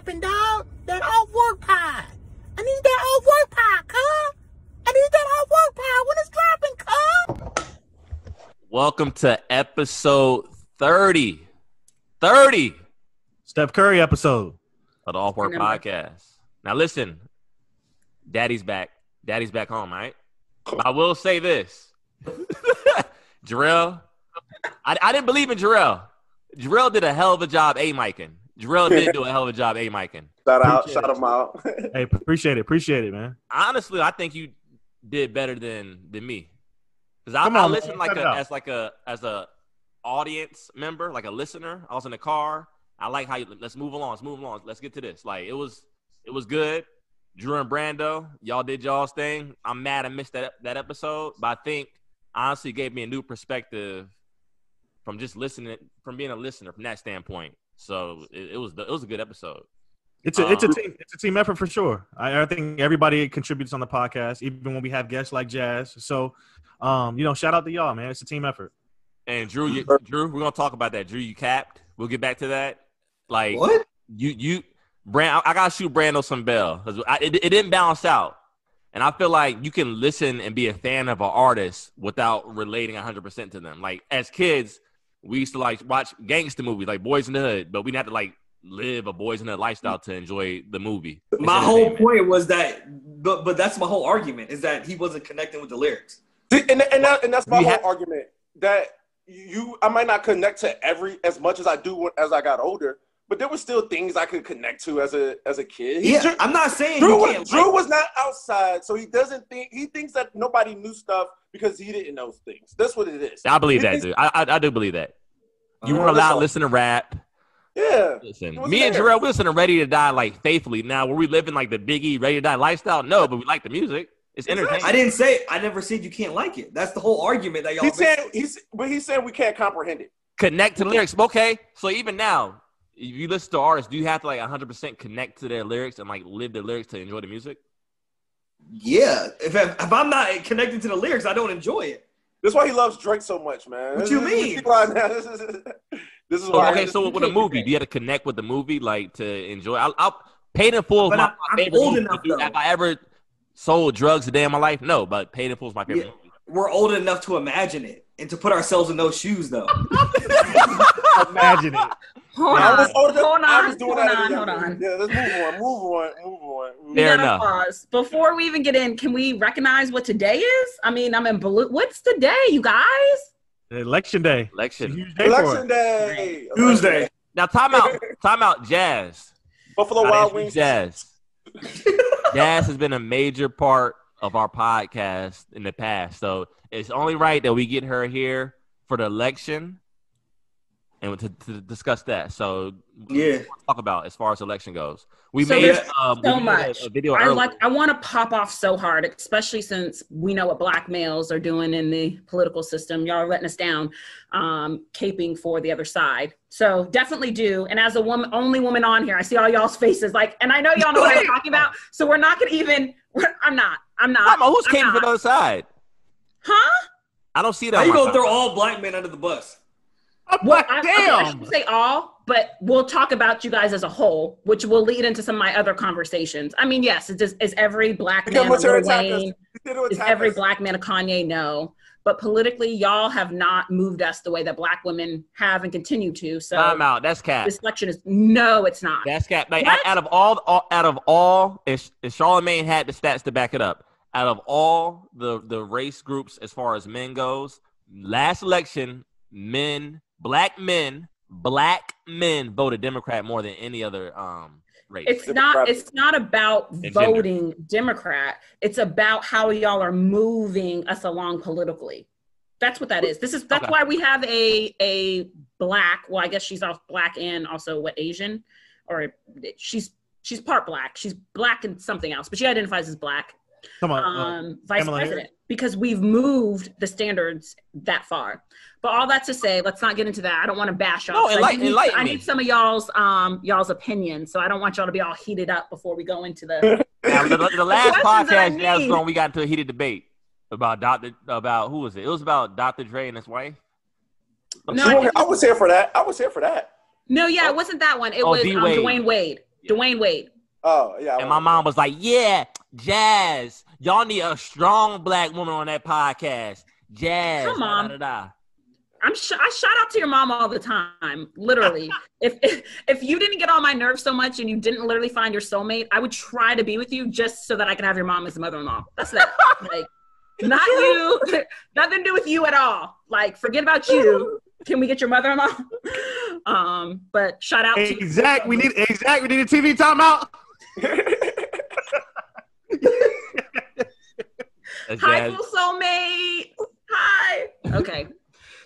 dropping, dog. That off work pod. I need that off work pod, cuz. I need that off work pod when it's dropping, cuz. Welcome to episode 30. 30. Steph Curry episode of the Off Work Podcast. Now listen, Daddy's back. Daddy's back home, right? I will say this. Jorel, I didn't believe in Jorel. Jorel did a hell of a job A-micing. Jorel did do a hell of a job A-micing. Shout him out. Hey, appreciate it, man. Honestly, I think you did better than me. Because I listened as a audience member, like a listener. I was in the car. I like how let's move along. Let's get to this. Like it was good. Drew and Brando, y'all did y'all's thing. I'm mad I missed that episode, but I think honestly gave me a new perspective from just listening, from being a listener from that standpoint. So it was a good episode. It's a team effort for sure. I think everybody contributes on the podcast, even when we have guests like Jazz. So, shout out to y'all, man. It's a team effort. And Drew, we're gonna talk about that. Drew, you capped. We'll get back to that. Like what? Brand, I gotta shoot Brando some bell. It didn't balance out, and I feel like you can listen and be a fan of an artist without relating 100% to them. Like as kids, we used to like watch gangster movies like Boys in the Hood, but we didn't have to like live a Boys in the Hood lifestyle to enjoy the movie. My whole point was that, but that's my whole argument is that he wasn't connecting with the lyrics. And that's my whole argument that I might not connect to as much as I do as I got older. But there were still things I could connect to as a kid. I'm not saying Drew was not outside, so he thinks that nobody knew stuff because he didn't know things. That's what it is. I believe that, dude. I do believe that. You weren't allowed to listen to rap. Yeah. Listen, me and Jorel, we listen to Ready to Die like faithfully. Now, were we living like the Biggie Ready to Die lifestyle? No, but we like the music. It's entertaining. I never said you can't like it. That's the whole argument that y'all. He said we can't comprehend it. Connect to the lyrics. Okay, so even now, if you listen to artists, do you have to like 100% connect to their lyrics and like live the lyrics to enjoy the music? Yeah. If I'm not connected to the lyrics, I don't enjoy it. That's why he loves Drake so much, man. What you mean? This is why. Okay, so with a movie, do you have to connect with the movie like to enjoy? I'll Paid in Full is my favorite old movie. enough, though. Have I ever sold drugs a day in my life? No, but Paid in Full is my favorite movie. We're old enough to imagine it and to put ourselves in those shoes, though. Imagine it. Hold on. Yeah, let's move on. Fair enough. Pause. Before we even get in, can we recognize what today is? I mean, I'm in blue. What's the day, you guys? Election day. Election day. Tuesday. Now, time out, Jazz. Buffalo Wild Wings. Jazz. Jazz has been a major part of our podcast in the past. So it's only right that we get her here for the election and to discuss that. So yeah, talk about as far as election goes. We made so much. A video I want to pop off so hard, especially since we know what black males are doing in the political system. Y'all are letting us down, caping for the other side. So definitely do. And as a woman, only woman on here, I see all y'all's faces. Like, and I know y'all know what I'm talking about. So we're not gonna even. I'm not. Who's caping for the other side? Huh? I don't see that. How you gonna throw all black men under the bus? I shouldn't say all, but we'll talk about you guys as a whole, which will lead into some of my other conversations. I mean, yes, is every black man a Lil Wayne? Is every black man a Kanye? No. But politically, y'all have not moved us the way that black women have and continue to. So I'm out. That's cat. This election is no, it's not. That's cat. Like, out of all, and Charlamagne had the stats to back it up. Out of all the race groups, as far as men goes, last election, Black men voted Democrat more than any other race. It's not about voting Democrat. It's about how y'all are moving us along politically. That's what that is. That's why we have a black. Well, I guess she's off black and also Asian, or she's part black. She's black and something else, but she identifies as black. Come on, vice president, because we've moved the standards that far. But all that to say, let's not get into that. I don't want to bash y'all. No, I need some of y'all's opinions, so I don't want y'all to be all heated up before we go into the. Now, the last podcast we got into a heated debate about who was it? It was about Dr. Dre and his wife. No, I was here for that. No, yeah, it wasn't that one. It was Dwayne Wade. Dwayne Wade. Oh, yeah. And my mom was like, yeah, Jazz, y'all need a strong black woman on that podcast. Jazz. Come on. Da, da, da. I shout out to your mom all the time. Literally. if you didn't get on my nerves so much and you didn't literally find your soulmate, I would try to be with you just so that I could have your mom as a mother-in-law. That's it. Like, not you. Nothing to do with you at all. Like, forget about you. Can we get your mother-in-law? But shout out to you. We need a TV timeout. Hi, full soulmate. Hi. Okay.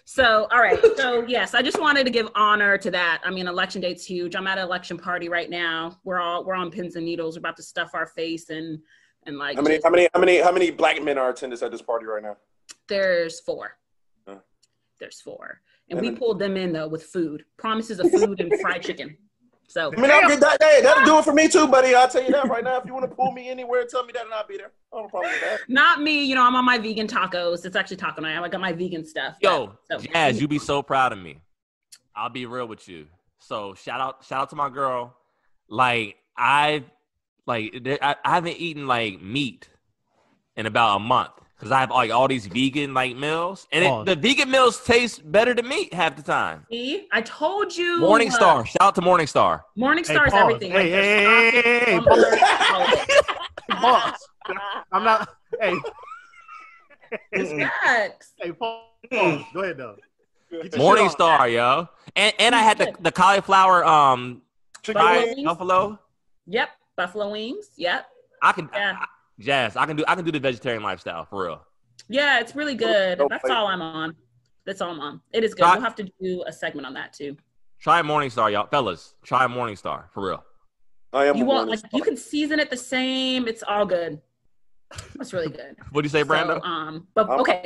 So, all right. So, yes, I just wanted to give honor to that. I mean, election date's huge. I'm at an election party right now. We're on pins and needles. We're about to stuff our face and like. How many black men are attendants at this party right now? There's 4. Huh. There's 4, and we pulled them in though with food, promises of food and fried chicken. So I mean, I'll get that day. That'll do it for me too, buddy. I'll tell you that right now. If you want to pull me anywhere, tell me that and I'll be there. I don't have a problem with that. Not me. You know, I'm on my vegan tacos. It's actually taco night. I got my vegan stuff. Yo, Jazz, you be so proud of me. I'll be real with you. So shout out to my girl. Like I haven't eaten like meat in about a month because I have like all these vegan like meals, and the vegan meals taste better than meat half the time. See, I told you. Morningstar, shout out to Morningstar. Morningstar is everything. Hey, pause. I'm not. Hey. Hey, pause. Go ahead though. Morningstar, yo, and I had the cauliflower fried buffalo. Yep, buffalo wings. Yep. Jazz, I can do the vegetarian lifestyle for real. Yeah, it's really good. That's all I'm on. It is good. We'll have to do a segment on that too. Try Morningstar, y'all, fellas. Try Morningstar for real. You can season it the same. It's all good. That's really good. What do you say, Brando?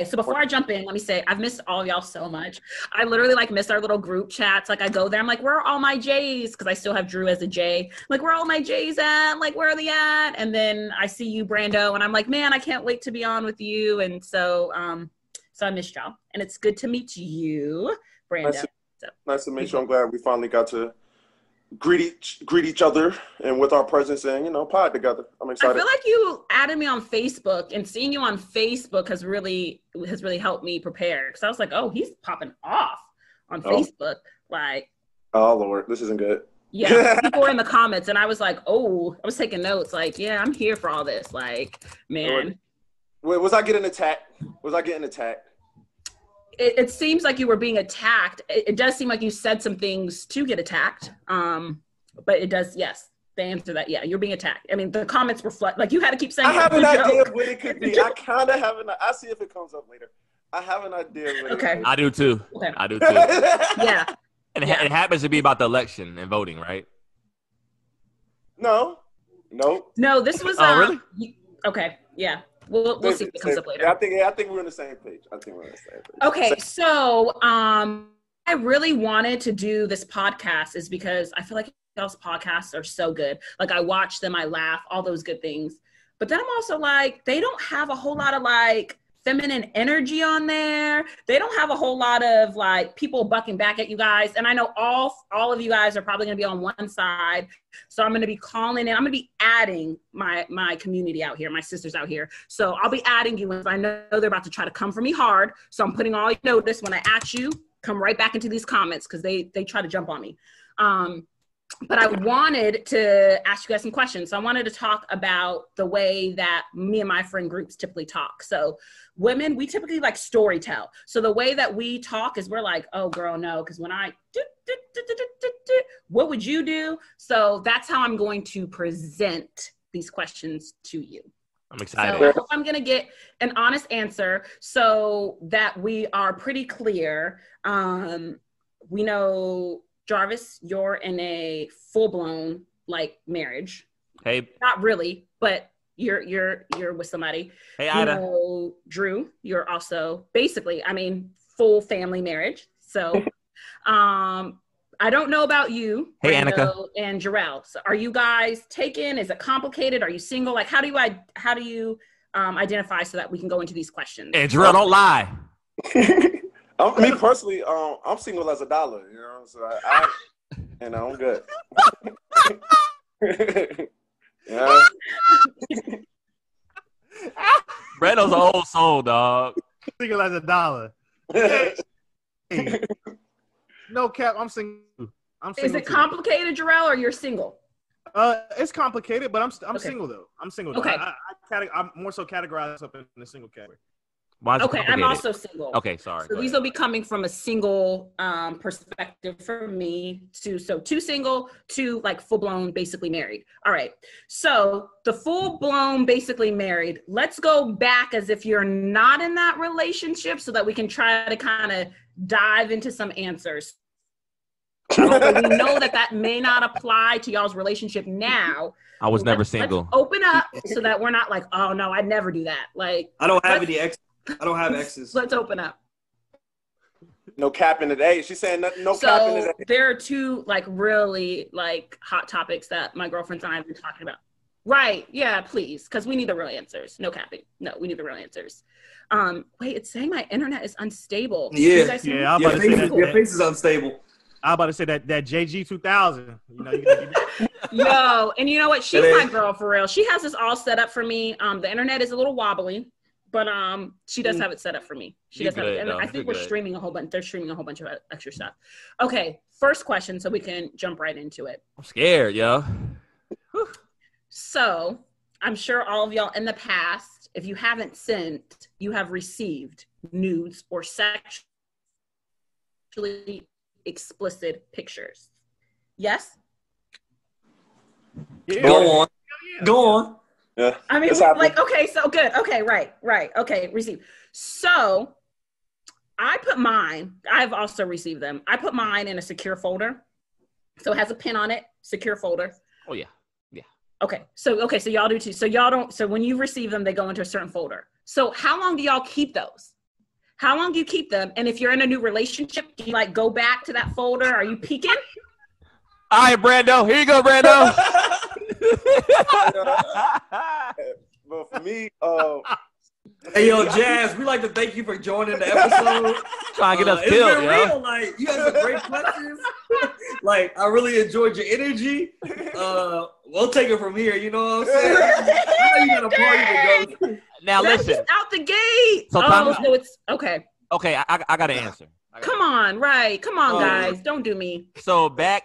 So before I jump in, let me say I've missed all of y'all so much. I literally miss our little group chats. Like I go there, I'm like, where are all my J's? Because I still have Drew as a J. Like, where are all my J's at? Like, where are they at? And then I see you, Brando, and I'm like, man, I can't wait to be on with you. And so I missed y'all. And it's good to meet you, Brando. Nice to meet you. I'm glad we finally got to greet each other and with our presence and pod together. I'm excited. I feel like you added me on Facebook, and seeing you on Facebook has really helped me prepare, because I was like, oh, he's popping off on Facebook. Like, oh Lord, this isn't good. Yeah, people were in the comments, and I was like, oh, I was taking notes. Like, yeah, I'm here for all this. Like, man, was I getting attacked? It seems like you were being attacked. It does seem like you said some things to get attacked. But it does, yes, the answer that, yeah, you're being attacked. I mean, the comments reflect, like you had to keep saying. I have an idea of what it could be. I kind of have I'll see if it comes up later. I have an idea. Okay. I do too. Okay. I do too. Yeah. And it happens to be about the election and voting, right? No, this was. Oh, really? Okay. Yeah. We'll see if it comes up later. Yeah, I think we're on the same page. Okay, so I really wanted to do this podcast is because I feel like y'all's podcasts are so good. Like I watch them, I laugh, all those good things. But then I'm also like, they don't have a whole lot of like feminine energy on there. They don't have a whole lot of like people bucking back at you guys. And I know all of you guys are probably going to be on one side. So I'm going to be calling in. I'm going to be adding my community out here, my sisters out here. So I'll be adding you, and I know they're about to try to come for me hard. So I'm putting all you notice when I at you, come right back into these comments, because they try to jump on me. But I wanted to ask you guys some questions. So I wanted to talk about the way that me and my friend groups typically talk. So women, we typically like story tell. So the way that we talk is we're like, oh girl, no, because when I what would you do? So that's how I'm going to present these questions to you. I'm excited. So I hope I'm going to get an honest answer so that we are pretty clear. We know, Jarvis, you're in a full-blown like marriage. Hey, not really, but you're with somebody. Hey, Ida. You know, Drew, you're also basically, full family marriage. So, I don't know about you, hey, Brando Annika and Jorel. So, are you guys taken? Is it complicated? Are you single? Like, how do you identify so that we can go into these questions? Hey, Jorel, don't lie. Me personally, I'm single as a dollar, so I'm good. Yeah. Brando's an old soul, dog. Single as $1. Hey. No cap, I'm single. Is it complicated, Jorel, or you're single? It's complicated, but I'm okay. single though. I'm single. Okay. I'm more so categorized up in the single category. Okay, I'm also single. Okay, sorry. So these will be coming from a single perspective for me. Two single, two like full blown, basically married. All right. So the full blown, basically married. Let's go back as if you're not in that relationship, so that we can try to kind of dive into some answers. We know that may not apply to y'all's relationship now. I was never single. Let's open up so that we're not like, oh no, I'd never do that. Like, I don't have any exes. I don't have exes. Let's open up. No capping today. She's saying no capping today. There are two like really like hot topics that my girlfriends and I have been talking about. Right. Yeah, please. Because we need the real answers. No capping. No, we need the real answers. Wait, it's saying my internet is unstable. Yeah. Your face is unstable. I'm about to say that JG 2000. You know, Yo, and you know what? She's my girl for real. She has this all set up for me. The internet is a little wobbly, but she does have it set up for me. She does have it, and I think we're streaming a whole bunch. They're streaming a whole bunch of extra stuff. Okay, first question, so we can jump right into it. I'm scared, yo. So I'm sure all of y'all in the past, if you haven't sent, you have received nudes or sexually explicit pictures. Yes? Yeah. Go on. Yeah. I mean, like, okay, so good. Okay, right. Okay, receive. So I've also received them. I put mine in a secure folder. So it has a pin on it, secure folder. Oh yeah. Okay, so y'all do too. So when you receive them, they go into a certain folder. So how long do y'all keep those? How long do you keep them? And if you're in a new relationship, do you like go back to that folder? Are you peeking? All right, Brando. Here you go, Brando. Well, for me, hey, yo, Jazz, we'd like to thank you for joining the episode. Trying to get us it's killed, been real. Like, you had some great questions. Like, I really enjoyed your energy. We'll take it from here. You know what I'm saying? I know you got a party to go to. Now listen. Out the gate. So it's okay. Okay, I got to answer. Come on, guys. Don't do me. So back,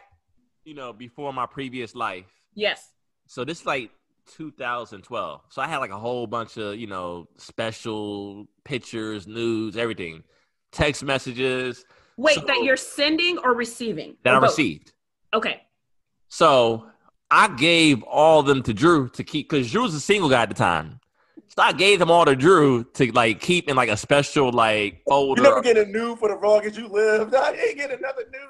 before my previous life. Yes. So this is like 2012. So I had like a whole bunch of, special pictures, nudes, everything. Text messages. Wait, that you're sending or receiving? That I received. Okay. So I gave all of them to Drew to keep, because Drew was a single guy at the time. So I gave them all to Drew to like keep in like a special like folder. You never get a nude for the wrong as you live. I ain't get another nude.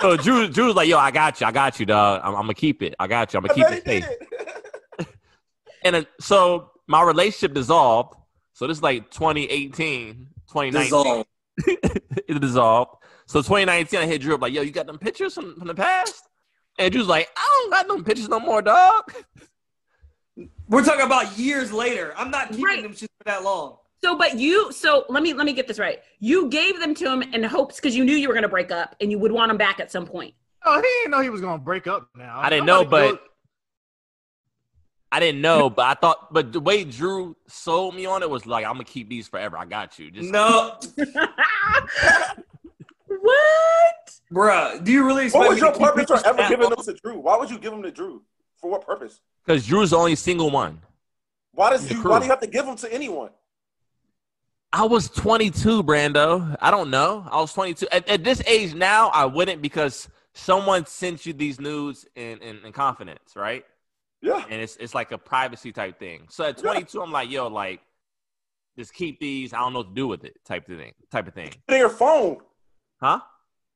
So Drew was like, yo, I got you, dog. I'm gonna keep it. I got you. I'm gonna keep it safe. And so my relationship dissolved. So this is like 2018, 2019. Dissolved. It dissolved. So 2019, I hit Drew up like, yo, you got them pictures from the past? And Drew's like, I don't got them pictures no more, dog. We're talking about years later. I'm not keeping them shit for that long. So let me get this right. You gave them to him in hopes, because you knew you were going to break up and you would want him back at some point. Oh, he didn't know he was going to break up now. I didn't know, but I thought, but the way Drew sold me on it was like, I'm going to keep these forever. I got you. No. What? Bruh, do you really expect what was your purpose for ever giving them to Drew? Why would you give them to Drew? For what purpose? Because Drew's the only single one. Why do you have to give them to anyone? I was 22, Brando. I don't know. I was 22. At this age now, I wouldn't, because someone sent you these nudes in confidence, right? Yeah. And it's like a privacy type thing. So at 22, I'm like, yo, like, just keep these. I don't know what to do with it type of thing. In your phone. Huh?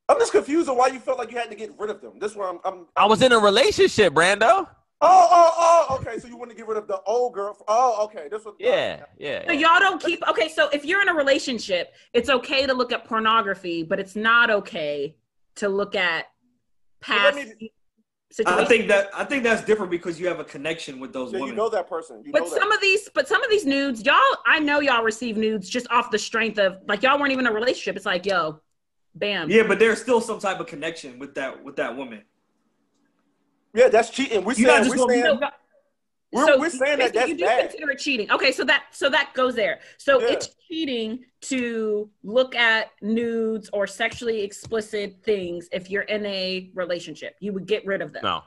I'm just confused on why you felt like you had to get rid of them. This is where I was in a relationship, Brando. Oh, okay. So you want to get rid of the old girl. Oh, okay. This was yeah. So y'all don't keep, okay, so if you're in a relationship, it's okay to look at pornography, but it's not okay to look at past situations. I think that's different because you have a connection with those women. You know that person. Some of these nudes, I know y'all receive nudes just off the strength of, like, y'all weren't even in a relationship. It's like, yo, bam. Yeah, but there's still some type of connection with that woman. Yeah, that's cheating. We're saying that that's you do bad. Consider it cheating. Okay, so that goes there. So it's cheating to look at nudes or sexually explicit things if you're in a relationship. You would get rid of them. No,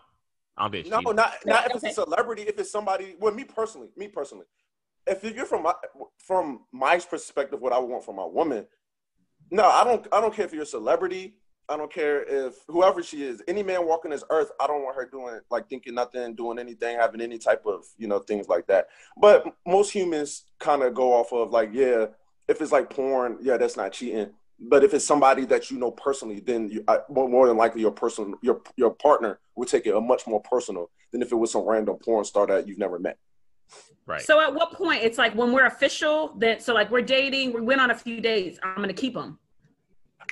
I'll be no, not if it's a celebrity. If it's somebody, well, me personally, if you're from my perspective, what I would want from my woman, no, I don't care if you're a celebrity. I don't care if whoever she is, any man walking this earth, I don't want her doing like thinking nothing, doing anything, having any type of, things like that. But most humans kind of go off of like, yeah, if it's like porn, yeah, that's not cheating. But if it's somebody that you know personally, then more than likely your partner would take it a much more personal than if it was some random porn star that you've never met. Right. So at what point, it's like when we're official, like we're dating, we went on a few dates, I'm going to keep them.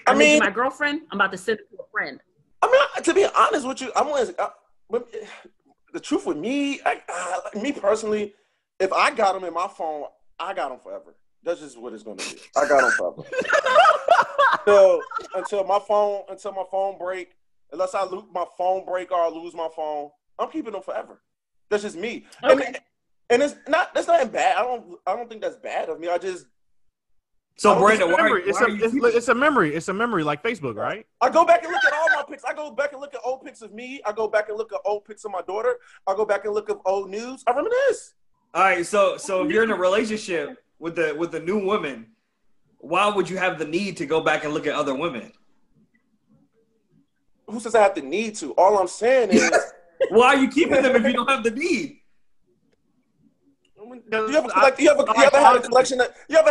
I mean, my girlfriend, I'm about to send it to a friend. I mean, to be honest with you, the truth with me, me personally, if I got them in my phone, I got them forever. That's just what it's going to be. I got them forever. until my phone break, unless I lose my phone break or I lose my phone, I'm keeping them forever. That's just me. Okay. And that's not bad. I don't think that's bad of me. So Brando, it's a memory. It's a memory like Facebook, right? I go back and look at all my pics. I go back and look at old pics of me. I go back and look at old pics of my daughter. I go back and look at old news. I reminisce. All right, so if you're in a relationship with the new woman, why would you have the need to go back and look at other women? Who says I have the need to? All I'm saying is, why are you keeping them if you don't have the need? You ever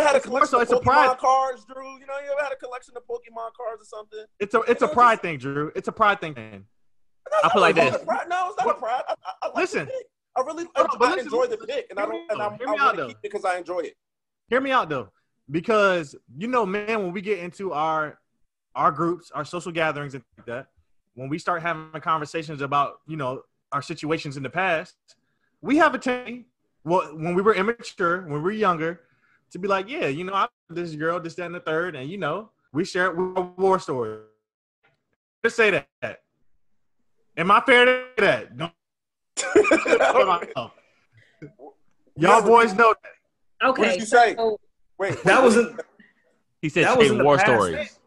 had a collection of Pokemon cards, Drew? You ever had a collection of Pokemon cards or something? It's a pride thing, Drew. It's a pride thing. I feel like this. No, it's not a pride. I like listen, I enjoy the pick, and I want to keep it because I enjoy it. Hear me out though, because man, when we get into our groups, our social gatherings and like that, when we start having conversations about our situations in the past, we have a tendency. Well, when we were immature, when we were younger, to be like, yeah, I this girl, this, that, and the third, and we share war stories. Just say that. Am I fair to that? No. Y'all boys know that. Okay. What did you say? Wait, that wasn't. He said that was war stories.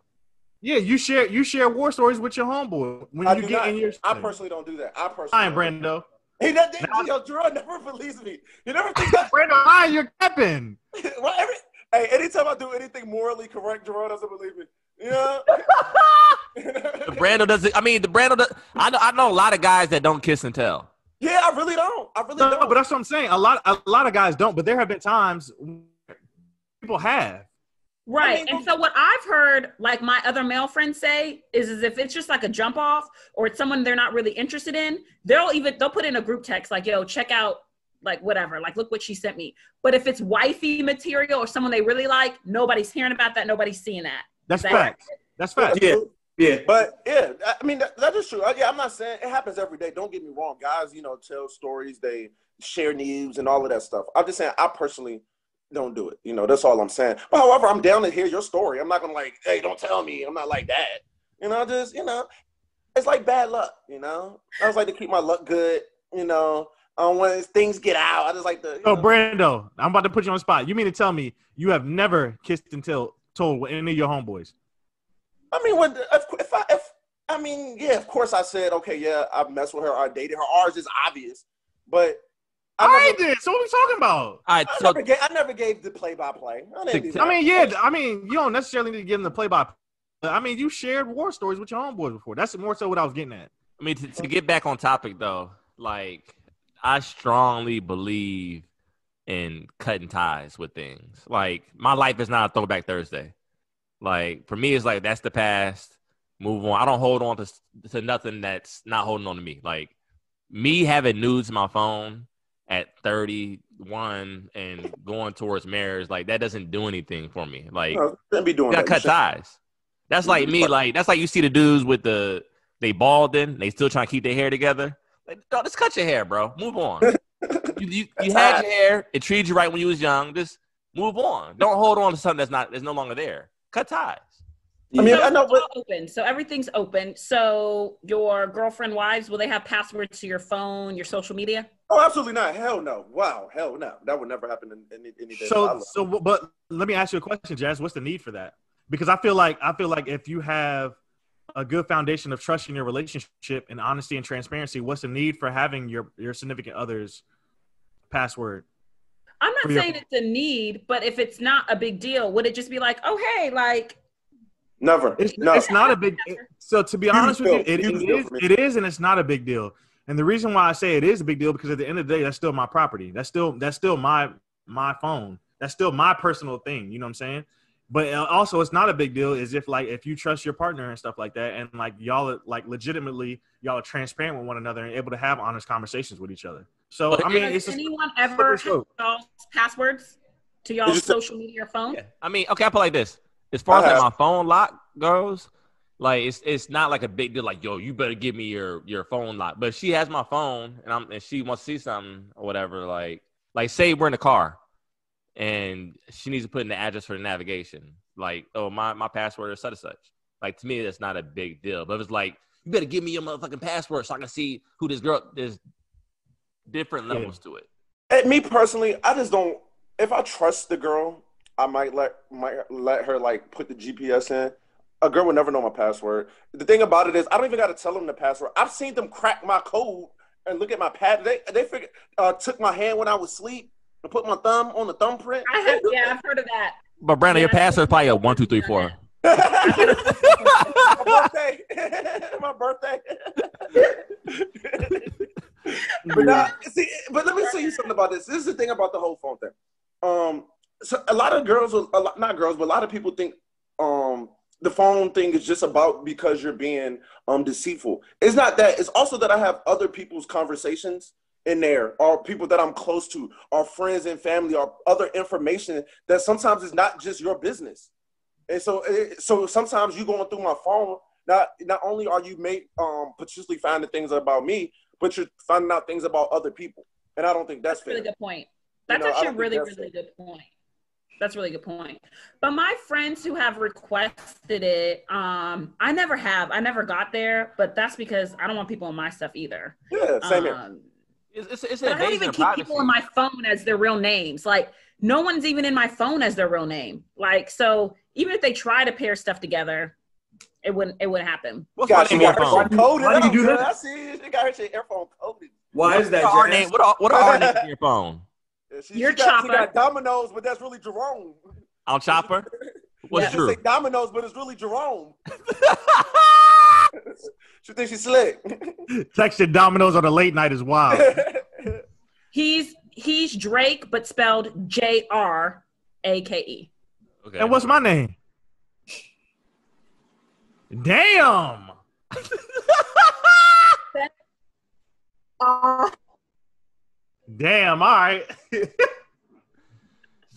Yeah, you share war stories with your homeboy when you get in your. I personally don't do that. Fine, Brando. He doesn't. Jorel never believes me. You never think that. Brando, you're capping. Anytime I do anything morally correct, Jorel doesn't believe me. Yeah. Brando doesn't. I mean, I know a lot of guys that don't kiss and tell. Yeah, I really don't. No, but that's what I'm saying. A lot of guys don't, but there have been times people have. Right. And so what I've heard, like my other male friends say, is if it's just like a jump off or it's someone they're not really interested in, they'll put in a group text like, yo, check out like whatever, like look what she sent me. But if it's wifey material or someone they really like, nobody's hearing about that. Nobody's seeing that. That's fact. That's fact. Yeah. But yeah, I mean, that is true. Yeah, I'm not saying it happens every day. Don't get me wrong. Guys, tell stories, they share news and all of that stuff. I'm just saying I personally don't do it. That's all I'm saying. But however, I'm down to hear your story. I'm not going to like, hey, don't tell me. I'm not like that. It's like bad luck, I just like to keep my luck good, when things get out. I just like to. Brando, I'm about to put you on the spot. You mean to tell me you have never kissed and told with any of your homeboys? I mean, yeah, of course I said, okay, yeah, I've messed with her, I dated her. Ours is obvious, but I did. So what are we talking about? I never gave the play-by-play. I mean, you don't necessarily need to give them the play-by-play. I mean, you shared war stories with your homeboys before. That's more so what I was getting at. I mean, to get back on topic though, like I strongly believe in cutting ties with things. Like my life is not a throwback Thursday. Like for me, it's like that's the past. Move on. I don't hold on to nothing that's not holding on to me. Like me having nudes in my phone at 31 and going towards marriage, like that doesn't do anything for me. Like you gotta cut ties. That's like me. Like that's like you see the dudes with they balding, they still trying to keep their hair together. Like, no, just cut your hair, bro. Move on. you had your hair. It treated you right when you was young. Just move on. Don't hold on to something that's no longer there. Cut ties. I mean, so I know, it's all open. So everything's open. So your girlfriend, wives, will they have passwords to your phone, your social media? oh, absolutely not. Hell no. Wow, hell no. That would never happen in any day. But let me ask you a question, Jazz. What's the need for that? Because I feel like if you have a good foundation of trust in your relationship and honesty and transparency, what's the need for having your significant other's password? I'm not saying it's a need, but if it's not a big deal, would it just be like, oh, hey, like. Never. It's not a big deal. So to be honest with you, it is, and it's not a big deal. And the reason why I say it is a big deal, because at the end of the day, that's still my property. That's still my phone. That's still my personal thing. You know what I'm saying? But also, it's not a big deal is if you trust your partner and stuff like that, and like y'all are like legitimately y'all are transparent with one another and able to have honest conversations with each other. So I mean, has anyone ever had y'all's passwords to y'all's social media or phone? Yeah. I mean, okay, I put it like this: as far as like my phone lock goes, like it's not like a big deal. Like, yo, you better give me your phone lock. But she has my phone, and she wants to see something or whatever. Like say we're in the car. And she needs to put in the address for the navigation. Like, oh, my password is such and such. Like, to me, that's not a big deal. But if it's like, you better give me your motherfucking password so I can see who this girl is. Different levels to it. And me personally, I just don't. If I trust the girl, I might let her like put the GPS in. A girl would never know my password. The thing about it is, I don't even got to tell them the password. I've seen them crack my code and look at my pad. They figured took my hand when I was asleep. I put my thumb on the thumbprint. I've heard of that. But Brando, your password is probably a 1, 2, 3, 4. My birthday. But let me tell you something about this. This is the thing about the whole phone thing. So a lot of girls, not girls, but a lot of people think the phone thing is just about because you're being deceitful. It's not that. It's also that I have other people's conversations in there, or people that I'm close to, or friends and family, or other information that sometimes is not just your business. And so sometimes you going through my phone, not only are you potentially finding things about me, but you're finding out things about other people. And I don't think that's fair. Really good point. That's actually a really, really good point. That's a really good point. But my friends who have requested it, I never got there, but that's because I don't want people on my stuff either. Yeah, same here. It's I don't even keep people on my phone as their real names. Like, no one's even in my phone as their real name. Like, so even if they try to pair stuff together, it wouldn't happen. What's my name on your phone? Why do you do that? I see she got her earphone coded. Why is that? What are our names in your phone? You're Chopper. She got Dominoes, but that's really Jerome. I'm Chopper. What's Drew? Say Dominoes, but it's really Jerome. She thinks she's slick. Texting Dominoes on a late night is wild. He's Drake, but spelled J-R-A-K-E. Okay. And what's my name? Damn. Damn. All right.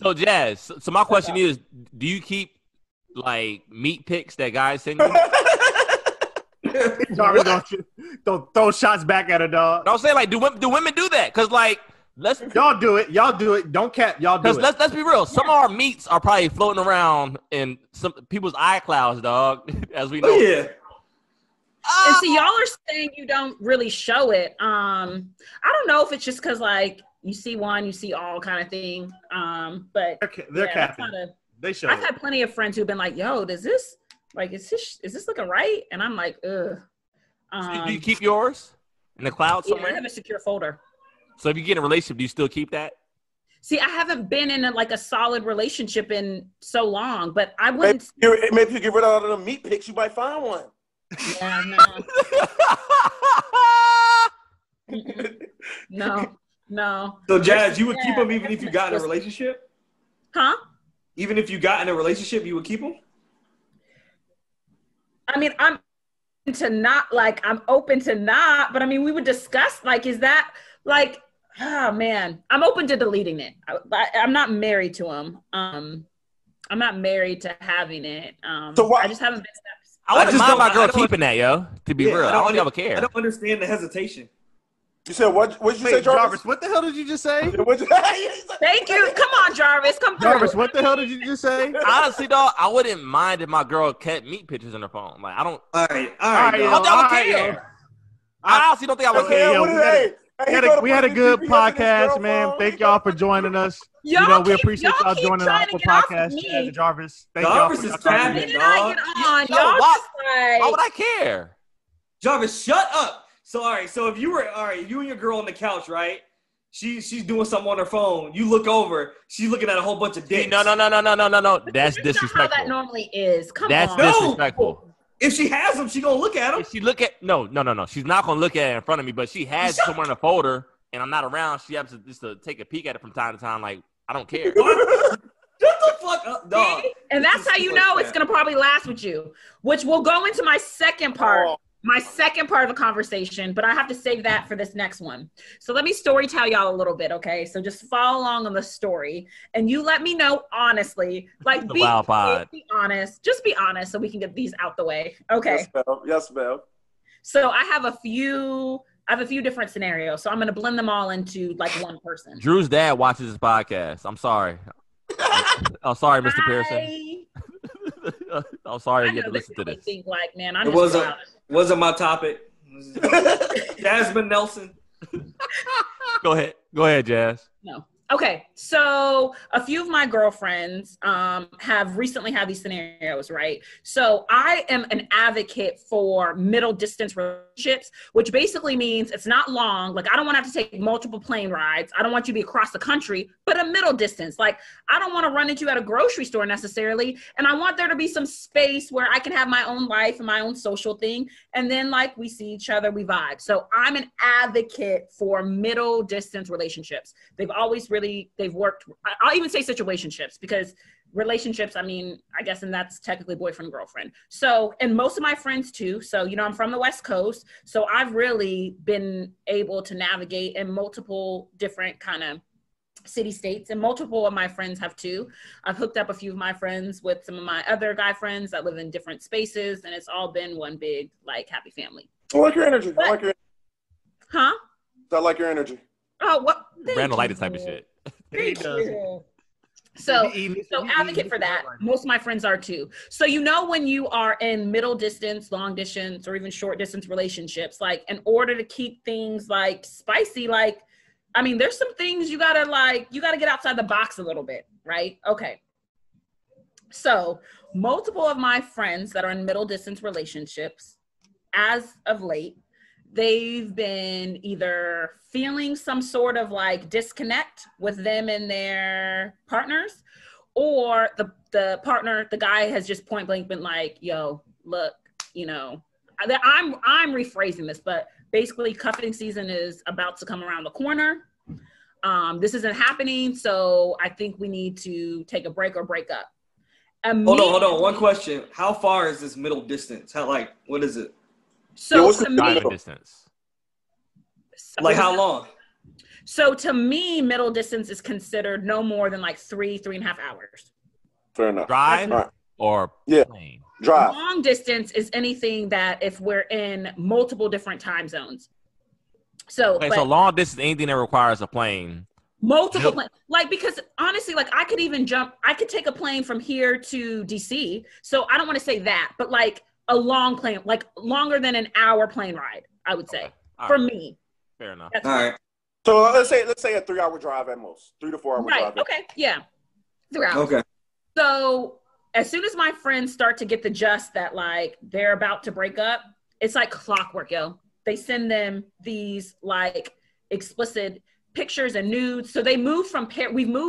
So Jazz. So my question is, do you keep like meat pics that guys send you? Jarvis don't throw shots back at her, dog. Don't say like, do women do that? Because like, y'all do it. Don't cap. Y'all do it. Let's be real. Some of our meats are probably floating around in some people's iClouds, dog. As we know. Yeah. And see, y'all are saying you don't really show it. I don't know if it's just because like you see one, you see all kind of thing. But they're capping. They show. I've had plenty of friends who've been like, "Yo, is this looking right?" And I'm like, "Ugh." So do you keep yours in the cloud somewhere? Yeah, I have a secure folder. So if you get in a relationship, do you still keep that? See, I haven't been in a solid relationship in so long, but I wouldn't. Maybe if you get rid of all the meat pics, you might find one. Yeah, no. No. So, Jazz, you would keep them even if you got in a relationship? Huh? Even if you got in a relationship, you would keep them? I mean, I'm open to not, but I mean, we would discuss, like, is that, like, oh, man, I'm open to deleting it. I'm not married to him. I'm not married to having it. So I just haven't been. I wouldn't mind my girl keeping that, yo. To be real, I don't ever care. I don't understand the hesitation. You said what? What did you say, Jarvis? What the hell did you just say? Thank you. Come on, Jarvis. Come through. Jarvis, what the hell did you just say? Honestly, dog, I wouldn't mind if my girl kept meat pictures in her phone. Like, I don't. All right. I don't think I would care. I honestly don't think I would care. We had a good podcast, man. Thank y'all for joining us. We appreciate y'all joining our podcast, Jarvis. Thank Jarvis y'all is cabinet, dog. Why would I care? Jarvis, shut up. So, all right. So, if you and your girl on the couch, right? She's doing something on her phone. You look over. She's looking at a whole bunch of dicks. No. That's disrespectful. How that normally is. That's disrespectful. If she has them, she gonna look at them. If she look at no. She's not gonna look at it in front of me, but she has it somewhere in a folder, and I'm not around. She has to just take a peek at it from time to time. Like, I don't care. Shut the fuck up, dog. And that's how you know it's gonna probably last with you. Which will go into my second part. My second part of the conversation, but I have to save that for this next one. So let me story tell y'all a little bit, okay? So just follow along on the story, and you let me know honestly. Like, be honest. Just be honest so we can get these out the way. Okay. Yes, ma'am. So I have a few different scenarios, so I'm going to blend them all into like one person. Drew's dad watches this podcast. I'm sorry. I'm sorry, Mr. Pearson. I'm sorry you get to listen to this. Think like, man, it wasn't my topic. Jasmine Nelson. Go ahead, Jazz. No. Okay, so a few of my girlfriends have recently had these scenarios, right? So I am an advocate for middle distance relationships, which basically means it's not long. Like, I don't want to have to take multiple plane rides. I don't want you to be across the country, but a middle distance. Like, I don't want to run into you at a grocery store necessarily. And I want there to be some space where I can have my own life and my own social thing. And then, like, we see each other, we vibe. So I'm an advocate for middle distance relationships. They've worked, I'll even say situationships, because relationships, I mean, I guess, and that's technically boyfriend, girlfriend. So, and most of my friends too. So, I'm from the West Coast. So I've really been able to navigate in multiple different kind of city states, and multiple of my friends have too. I've hooked up a few of my friends with some of my other guy friends that live in different spaces, and it's all been one big, like, happy family. I like your energy. Huh? I like your energy. Oh, what? Brando like this type of shit. So advocate for that. Most of my friends are too. So, when you are in middle distance, long distance, or even short distance relationships, like, in order to keep things like spicy, like, I mean, there's some things you gotta get outside the box a little bit, right? Okay. So multiple of my friends that are in middle distance relationships, as of late, they've been either feeling some sort of like disconnect with them and their partners, or the partner, the guy has just point blank been like, yo, look, I'm rephrasing this, but basically cuffing season is about to come around the corner. This isn't happening, so I think we need to take a break or break up. Hold on. One question. How far is this middle distance? What is it? So to me, distance. Like, how long? So to me, middle distance is considered no more than like 3.5 hours. Fair enough. Drive or plane? Drive. Long distance is anything that if we're in multiple different time zones. So long distance, anything that requires a plane. Multiple planes. Like, because honestly, like, I could take a plane from here to DC. So I don't want to say that, but like a long plane, like longer than an hour plane ride, I would say, for me. Fair enough. All right. So let's say a 3 hour drive at most, 3 to 4 hour drive. Okay. Yeah. 3 hours. Okay. So as soon as my friends start to get the gist that like they're about to break up, it's like clockwork, yo. They send them these like explicit pictures and nudes. So we've moved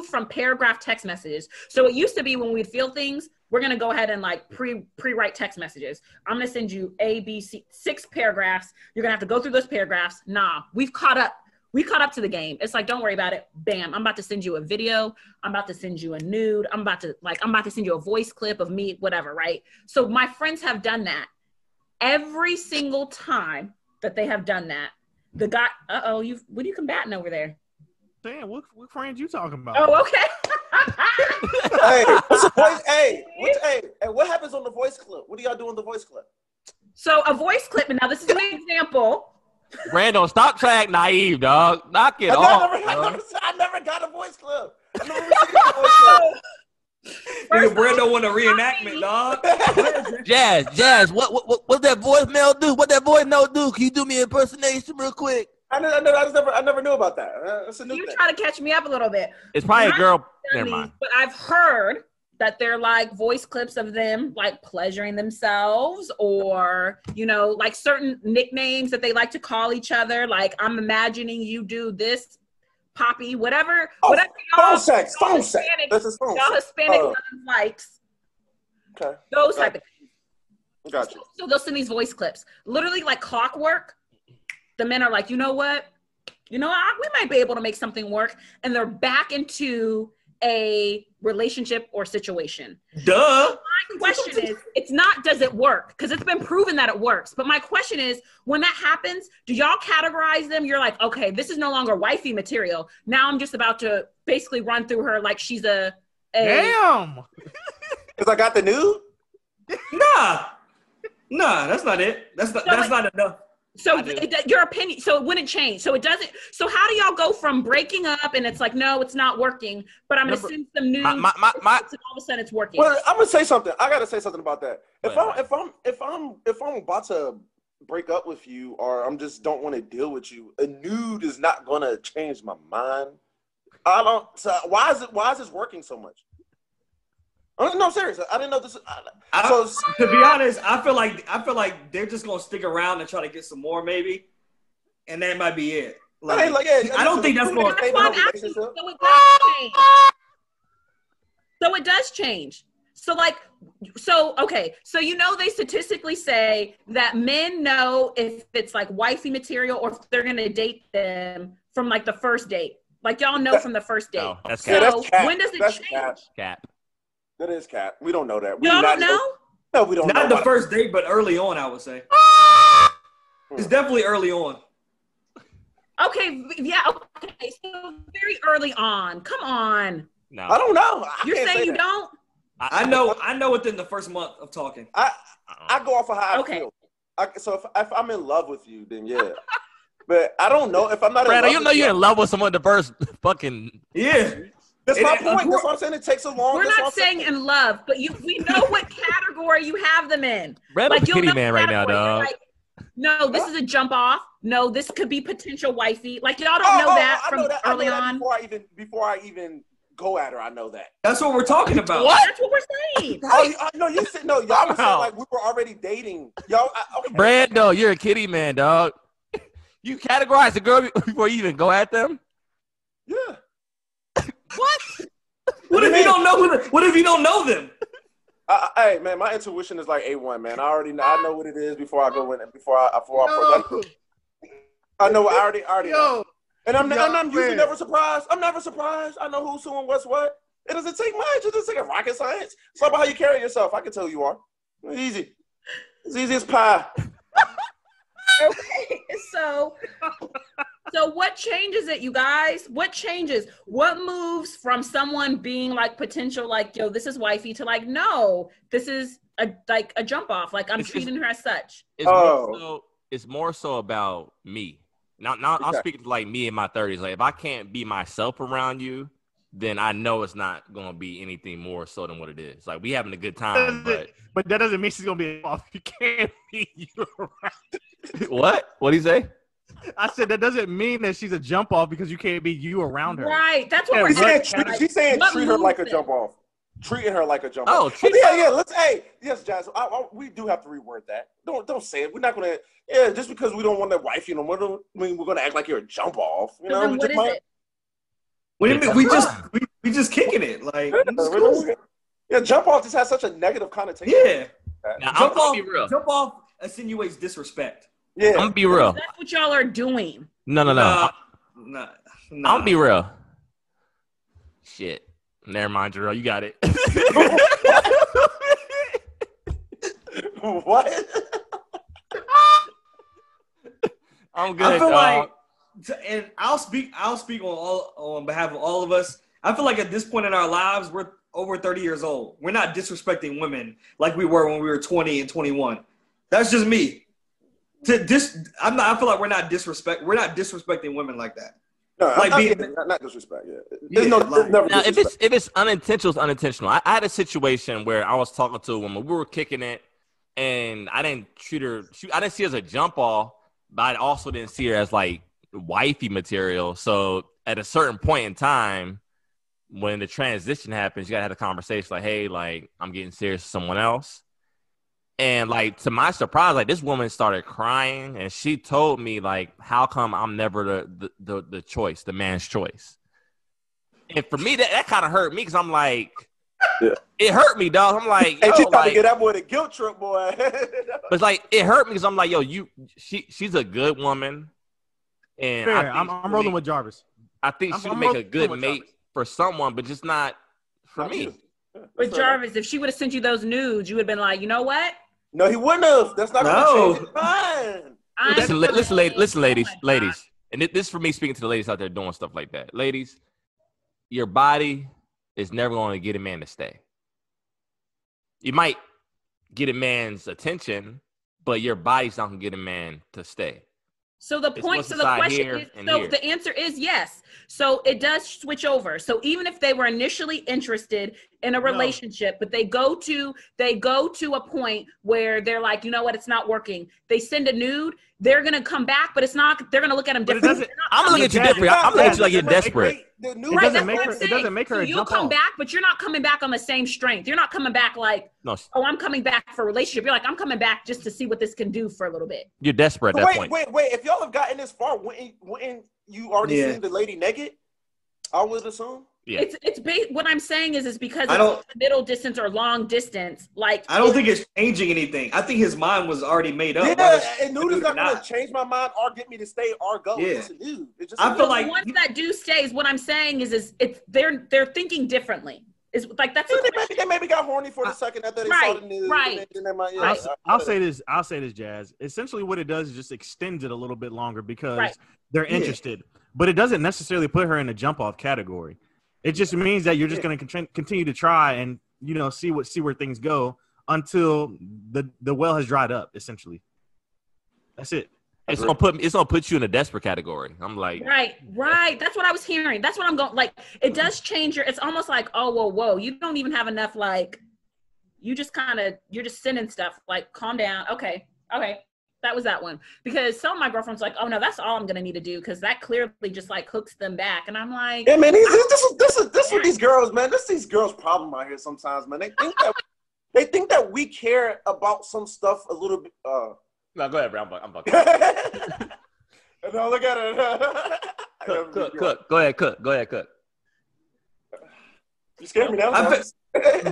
from paragraph text messages. So it used to be when we'd feel things, we're going to go ahead and like pre-write text messages. I'm going to send you A, B, C, 6 paragraphs. You're going to have to go through those paragraphs. Nah, we've caught up. We caught up to the game. It's like, don't worry about it. Bam. I'm about to send you a video. I'm about to send you a nude. I'm about to send you a voice clip of me, whatever. Right. So my friends have done that. Every single time that they have done that, the guy, what are you combating over there? Damn, what friends you talking about? Oh, okay. Hey, what's the voice? Hey, what happens on the voice clip? What do y'all do on the voice clip? So a voice clip, and now this is an example. Brando, stop trying naive, dog. Knock it off. I never got a voice clip. I never received a voice clip. Nigga, Brando want a reenactment, dog. Jazz, what that voicemail do? What that voice note do? Can you do me an impersonation real quick? I never knew about that. That's a new thing. You try to catch me up a little bit. It's probably a girl. Never mind. But I've heard that they're like voice clips of them like pleasuring themselves, or like certain nicknames that they like to call each other. Like, I'm imagining you do this, Poppy, whatever. Phone sex. This is phone sex. Hispanic likes. Okay. Those type of things. Gotcha. So they'll send these voice clips, literally like clockwork. The men are like, you know what? We might be able to make something work, and they're back into a relationship or situation. Duh. My question is, it's not does it work? Because it's been proven that it works. But my question is, when that happens, do y'all categorize them? You're like, okay, this is no longer wifey material. Now I'm just about to basically run through her like she's a damn. Because I got the nude? Nah, that's not it. That's not enough. So your opinion, so it wouldn't change. So it doesn't. So how do y'all go from breaking up and it's like, no, it's not working, but I'm going to send some news and all of a sudden it's working? Well, I'm going to say something. I got to say something about that. If I'm about to break up with you, or I'm just don't want to deal with you, a nude is not going to change my mind. Why is this working so much? No, seriously, I didn't know this. To be honest, I feel like they're just gonna stick around and try to get some more, maybe, and that might be it. I don't think that's going. That's why I'm asking. So it does change. So okay. So they statistically say that men know if it's like wifey material or if they're gonna date them from like the first date. Like y'all know from the first date. No, that's cap. So when does it change? Cap. That is cap. We don't know that. Y'all don't know? No, we don't know. Not the first date, but early on, I would say. It's definitely early on. Okay, yeah, okay. So very early on. Come on. No. I don't know. You're saying you don't? I know within the first month of talking. I go off of how I feel. So if I'm in love with you, then yeah. But I don't know if I'm not Brando, in love you're in love with someone the first fucking... Yeah. That's my point. That's what I'm saying. It takes so long. We're not saying in love, but we know what category you have them in. Brando's a kitty man right now, dog. Like, no, this is a jump off. No, this could be potential wifey. Like, y'all don't know that from early on. Before I even go at her, I know that. That's what we're talking about. What? That's what we're saying. You said no. Y'all were saying like we were already dating. Okay. Brando, you're a kitty man, dog. You categorize the girl before you even go at them? Yeah. What? What if you don't know what if you don't know them? Hey man, my intuition is like A1, man. I know what it is before I go in. Before I know. I already know. And I'm usually never surprised. I'm never surprised. I know who's who and what's what. It doesn't take much. It doesn't take rocket science. It's about how you carry yourself. I can tell you are. It's easy. It's easy as pie. Okay, so what changes it, you guys? What changes? What moves from someone being like potential, like, yo, this is wifey, to like, no, this is a jump off. Like, I'm treating her as such. It's more so about me. Now I'm speaking to like me in my 30s. Like, if I can't be myself around you, then I know it's not going to be anything more so than what it is. Like, we having a good time, but that doesn't mean she's going to be off. You can't be you around. What? What'd he say? I said that doesn't mean that she's a jump off because you can't be you around her. Right. That's what we're saying. She's saying treat her like a jump off. Treating her like a jump off. Yes, Jazz. We do have to reword that. Don't say it. We're not going to. Yeah, just because we don't want to wife you, we're going to act like you're a jump off. You know, what is it? What do you mean? We just kicking it. Like, jump off just has such a negative connotation. Yeah. Now, jump off insinuates disrespect. Yeah. I'm gonna be real. That's what y'all are doing. No. Nah. I'm gonna be real. Shit. Never mind, Jorel. You got it. What? I'm good. I feel like, and I'll speak on behalf of all of us. I feel like at this point in our lives, we're over 30 years old. We're not disrespecting women like we were when we were 20 and 21. That's just me. I feel like we're not disrespecting women like that. No, like not disrespect. Yeah. Never now, if it's unintentional, it's unintentional. I had a situation where I was talking to a woman. We were kicking it, and I didn't treat her. I didn't see her as a jump off, but I also didn't see her as like wifey material. So at a certain point in time, when the transition happens, you gotta have a conversation like, "Hey, like I'm getting serious with someone else." And like to my surprise, like this woman started crying, and she told me like, "How come I'm never the choice, the man's choice?" And for me, that kind of hurt me because I'm like, it hurt me, dog. I'm like, yo, she trying to get that boy the guilt trip, boy. But it's like it hurt me because I'm like, yo, she's a good woman, and I'm rolling with Jarvis. I think she would make a good mate for someone, but just not for me. But Jarvis, if she would have sent you those nudes, you would have been like, you know what? No, he wouldn't have. That's not going to change his mind. Listen, ladies. And this is for me speaking to the ladies out there doing stuff like that. Ladies, your body is never going to get a man to stay. You might get a man's attention, but your body's not going to get a man to stay. So the question is, the answer is yes. So it does switch over. So even if they were initially interested in a relationship, but they go to a point where they're like, you know what, it's not working. They send a nude, they're gonna come back, but it's not. They're gonna look at them differently. I'm gonna look at you different. I'm looking at you like you're desperate. It doesn't make her. You'll come back, but you're not coming back on the same strength. You're not coming back like, oh, I'm coming back for a relationship. You're like, I'm coming back just to see what this can do for a little bit. You're desperate at that point. Wait. If y'all have gotten this far, wouldn't you already seen the lady naked? I would assume. Yeah. What I'm saying is because it's middle distance or long distance. Like I don't think it's changing anything. I think his mind was already made up. Yeah, and nude is not going to change my mind or get me to stay or go. Yeah. It's a nude. I feel like once that do stays, what I'm saying is they're thinking differently. Is like that's they maybe got horny for the second after they saw the news. Right. I'll say this, Jazz. Essentially, what it does is just extends it a little bit longer because they're interested, but it doesn't necessarily put her in a jump off category. It just means that you're just going to continue to try and see where things go until the well has dried up. Essentially, that's it. It's gonna put you in a desperate category. I'm like, right. That's what I was hearing. That's what I'm going. Like, it does change it's almost like, oh, whoa. You don't even have enough. Like, you're just sending stuff. Like, calm down. Okay. That was that one. Because some of my girlfriends like, oh no, that's all I'm gonna need to do because that clearly just like hooks them back. And I'm like, yeah, man, this is what these girls, man. This is these girls' problem out here sometimes, man. They think that we care about some stuff a little bit. No, go ahead, bro. I'm bucking. No, look at it. Cook. Go ahead, Cook. You scared me now.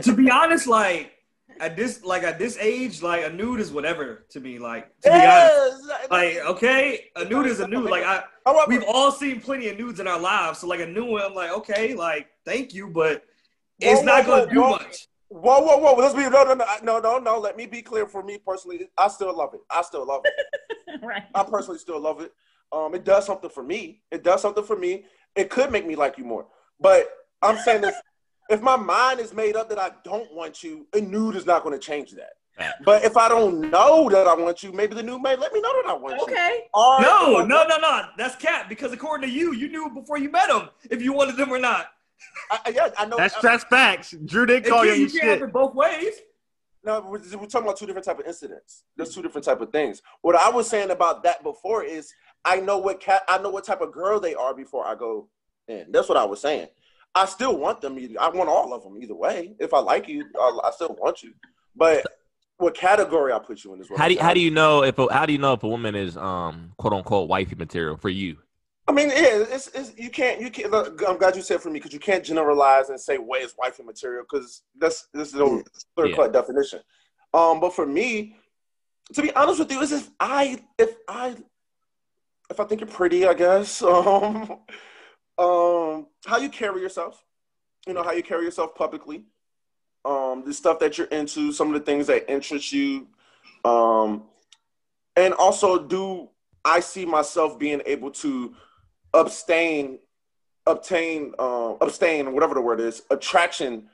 To be honest, like at this age, like a nude is whatever to me. Like to be honest, like okay, a nude is a nude. Like we've all seen plenty of nudes in our lives. So like a new one, I'm like okay, like thank you, but it's not gonna do much. Whoa! Let's be no. Let me be clear. For me personally, I still love it. Right. I personally still love it. It does something for me. It could make me like you more. But I'm saying this. If my mind is made up that I don't want you, a nude is not going to change that. But if I don't know that I want you, maybe the nude may let me know that I want you. Okay. No. That's cap because according to you knew before you met him if you wanted them or not. I know. That's facts. Drew didn't call you shit. You can't have it both ways. No, we're talking about two different type of incidents. There's two different type of things. What I was saying about that before is I know what type of girl they are before I go in. That's what I was saying. I still want them. I want all of them either way. If I like you, I still want you. But what category I put you in is what how do you know if a woman is quote unquote wifey material for you? I mean, yeah, it's you can't. Look, I'm glad you said for me because you can't generalize and say what is wifey material because this is a clear-cut definition. But for me, to be honest with you, is if I think you're pretty, I guess. How you carry yourself, how you carry yourself publicly, the stuff that you're into, some of the things that interest you, and also do I see myself being able to obtain, whatever the word is, attraction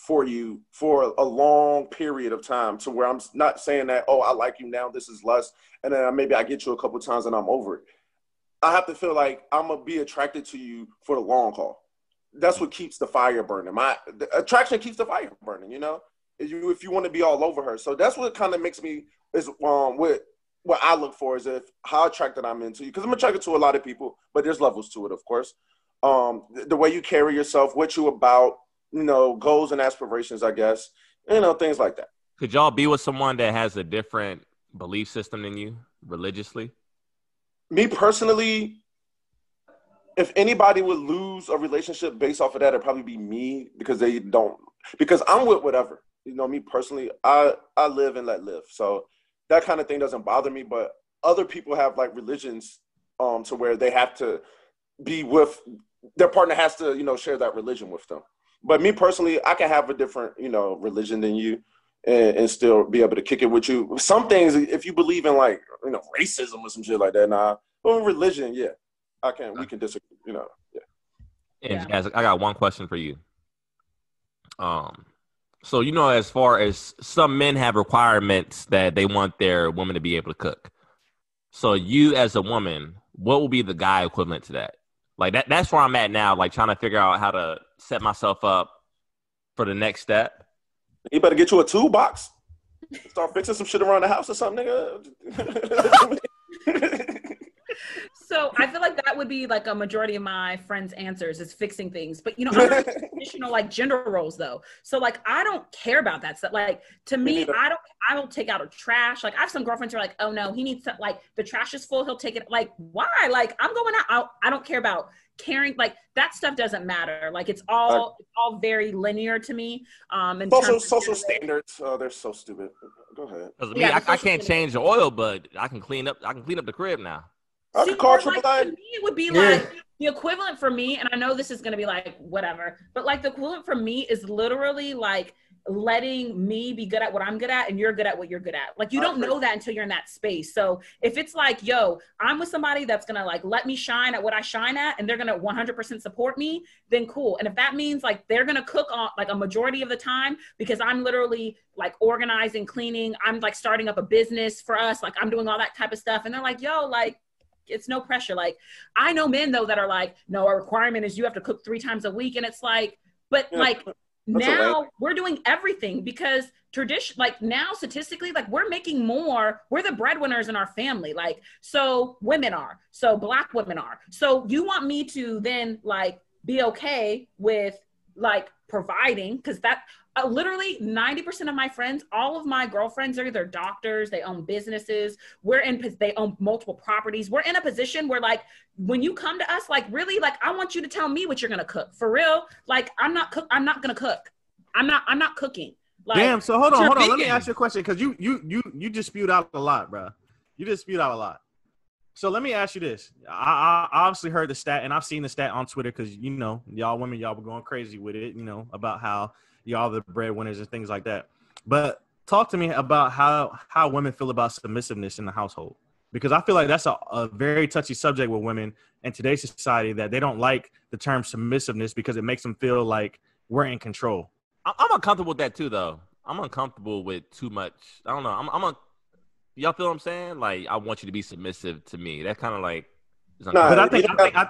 for you for a long period of time, to where I'm not saying that, oh, I like you now, this is lust, and then maybe I get you a couple of times and I'm over it. I have to feel like I'm going to be attracted to you for the long haul. That's what keeps the fire burning. The attraction keeps the fire burning, you know, if you want to be all over her. So that's what kind of makes me, is what I look for, is how attracted I'm into you. Because I'm attracted to a lot of people, but there's levels to it, of course. The way you carry yourself, what you about, you know, goals and aspirations, I guess, you know, things like that. Could y'all be with someone that has a different belief system than you religiously? Me personally, if anybody would lose a relationship based off of that, it'd probably be me, because I'm with whatever. You know, me personally, I live and let live. So that kind of thing doesn't bother me, but other people have like religions to where they have to be with, their partner has to, you know, share that religion with them. But me personally, I can have a different, you know, religion than you and still be able to kick it with you. Some things, if you believe in like, you know, racism or some shit like that, nah. But religion, yeah, we can disagree, you know, yeah. And guys, I got one question for you. So, you know, as far as some men have requirements that they want their woman to be able to cook. So you as a woman, what will be the guy equivalent to that? Like that's where I'm at now, like trying to figure out how to set myself up for the next step. You better get you a toolbox. Start fixing some shit around the house or something, nigga. So I feel like that would be like a majority of my friends' answers, is fixing things. But, you know, I'm not traditional like gender roles though. So like, I don't care about that stuff. Like, to me, I don't take out a trash. Like, I have some girlfriends who are like, oh no, he needs to, like, the trash is full, he'll take it. Like, why? Like, I'm going out. I don't care about caring. Like, that stuff doesn't matter. Like, it's all very linear to me. And social standards, they're so stupid. Go ahead. I can't change the oil, but I can clean up the crib now. I call like, to me, it would be like the equivalent for me, and I know this is going to be like whatever, but like the equivalent for me is literally like letting me be good at what I'm good at and you're good at what you're good at. Like, you don't know that until you're in that space. So if it's like, yo, I'm with somebody that's going to like let me shine at what I shine at and they're going to 100% support me, then cool. And if that means like they're going to cook on like a majority of the time because I'm literally like organizing, cleaning, I'm like starting up a business for us, like I'm doing all that type of stuff, and they're like, yo, like, it's no pressure. Like, I know men though that are like, no, our requirement is you have to cook 3 times a week. And it's like, but like now we're doing everything because tradition, like now statistically, like we're making more, we're the breadwinners in our family. Like, so women are, so Black women are. So you want me to then like be okay with like providing, because that literally 90% of my friends, all of my girlfriends are either doctors, they own businesses, they own multiple properties. We're in a position where like, when you come to us, like really, like I want you to tell me what you're going to cook for real. Like I'm not going to cook. I'm not cooking. Like, damn. So hold on. Let me ask you a question. Cause you just spewed out a lot, bro. You just spewed out a lot. So let me ask you this. I obviously heard the stat, and I've seen the stat on Twitter because, you know, y'all women, y'all were going crazy with it, you know, about how y'all the breadwinners and things like that. But talk to me about how women feel about submissiveness in the household, because I feel like that's a very touchy subject with women in today's society, that they don't like the term submissiveness because it makes them feel like we're in control. I'm uncomfortable with that too, though. I'm uncomfortable with too much. I don't know. Y'all feel what I'm saying? Like, I want you to be submissive to me. That kind of like. But I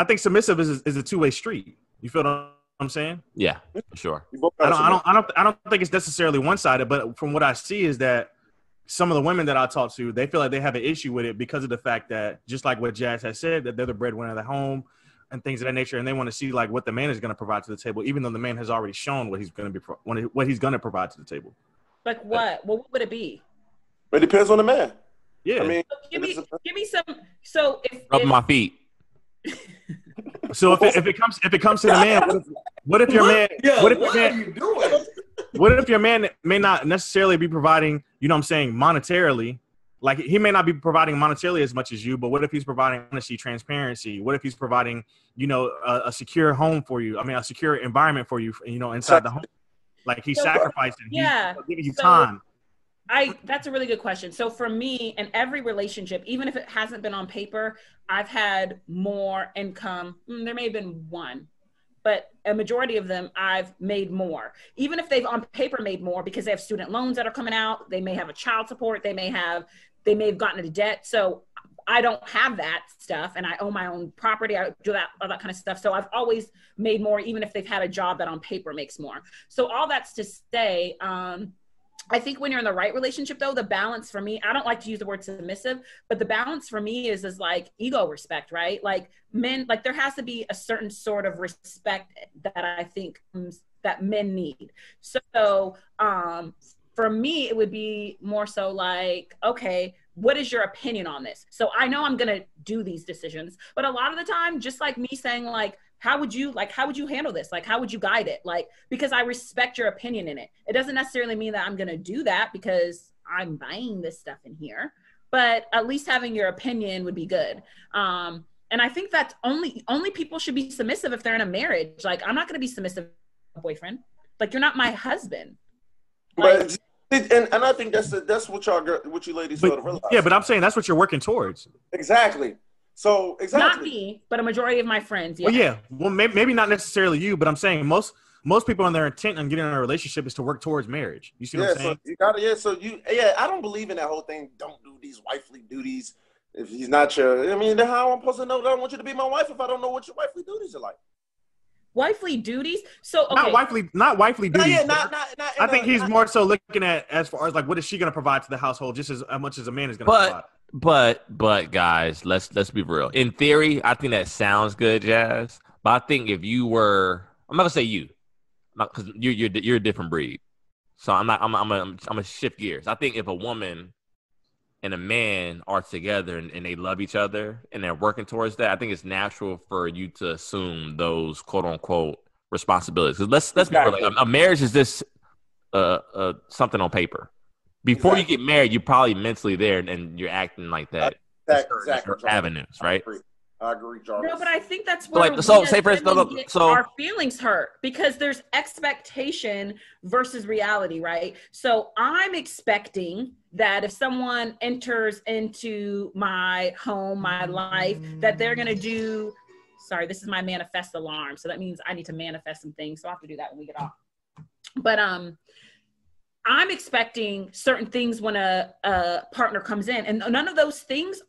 think submissive is a two-way street. You feel what I'm saying? Yeah, for sure. I don't think it's necessarily one-sided, but from what I see is that some of the women that I talk to, they feel like they have an issue with it because of the fact that, just like what Jazz has said, that they're the breadwinner of the home and things of that nature, and they want to see like what the man is going to provide to the table, even though the man has already shown what he's going to provide to the table. Like what? Well, what would it be? It depends on the man. Yeah. I mean, give me some. So if my feet. So if it comes to the man, what if your man? Yo, what if what your man? are you doing? What if your man may not necessarily be providing, you know what I'm saying, monetarily? Like, he may not be providing monetarily as much as you, but what if he's providing honesty, transparency? What if he's providing, you know, a secure home for you? I mean, a secure environment for you, you know, inside the home. Like, he's sacrificing. Yeah. He's giving you time. That's a really good question. So for me, in every relationship, even if it hasn't been on paper, I've had more income. There may have been one, but a majority of them I've made more. Even if they've on paper made more because they have student loans that are coming out, they may have a child support, they may have gotten into debt. So I don't have that stuff, and I own my own property. I do all that kind of stuff. So I've always made more, even if they've had a job that on paper makes more. So all that's to say, I think when you're in the right relationship, though, the balance for me, I don't like to use the word submissive, but the balance for me is like ego respect, right? Like men, like there has to be a certain sort of respect that I think that men need. So for me, it would be more so like, okay, what is your opinion on this? So I know I'm going to do these decisions, but a lot of the time, just like me saying like, how would you handle this? Like, how would you guide it? Like, because I respect your opinion in it. It doesn't necessarily mean that I'm going to do that because I'm buying this stuff in here, but at least having your opinion would be good. And I think that only people should be submissive if they're in a marriage. Like, I'm not going to be submissive to a boyfriend. Like, you're not my husband. Like, and I think that's what you ladies sort of realize. Yeah, but I'm saying that's what you're working towards. Exactly. So exactly. Not me, but a majority of my friends. Yeah. Well, yeah. Well, maybe not necessarily you, but I'm saying most people on their intent on getting in a relationship is to work towards marriage. You see what I'm saying? So you gotta, I don't believe in that whole thing. Don't do these wifely duties if he's not your. I mean, then how am I supposed to know that I want you to be my wife if I don't know what your wifely duties are like? Wifely duties? So okay. Not wifely duties. I think he's more so looking at as far as like what is she gonna provide to the household just as much as a man is gonna provide. But guys, let's be real. In theory, I think that sounds good, Jazz. But I think if you were, I'm not gonna say you, because you're a different breed. So I'm gonna shift gears. I think if a woman and a man are together and they love each other and they're working towards that, I think it's natural for you to assume those quote unquote responsibilities. Because let's be real, like, a marriage is just something on paper. Before you get married, you're probably mentally there and you're acting like that. Exactly. Avenues, right? I agree, Jarvis. No, but I think that's where our feelings hurt because there's expectation versus reality, right? So I'm expecting that if someone enters into my home, my life, that they're going to do, sorry, this is my manifest alarm. So that means I need to manifest some things. So I'll have to do that when we get off. But, I'm expecting certain things when a partner comes in, and none of those things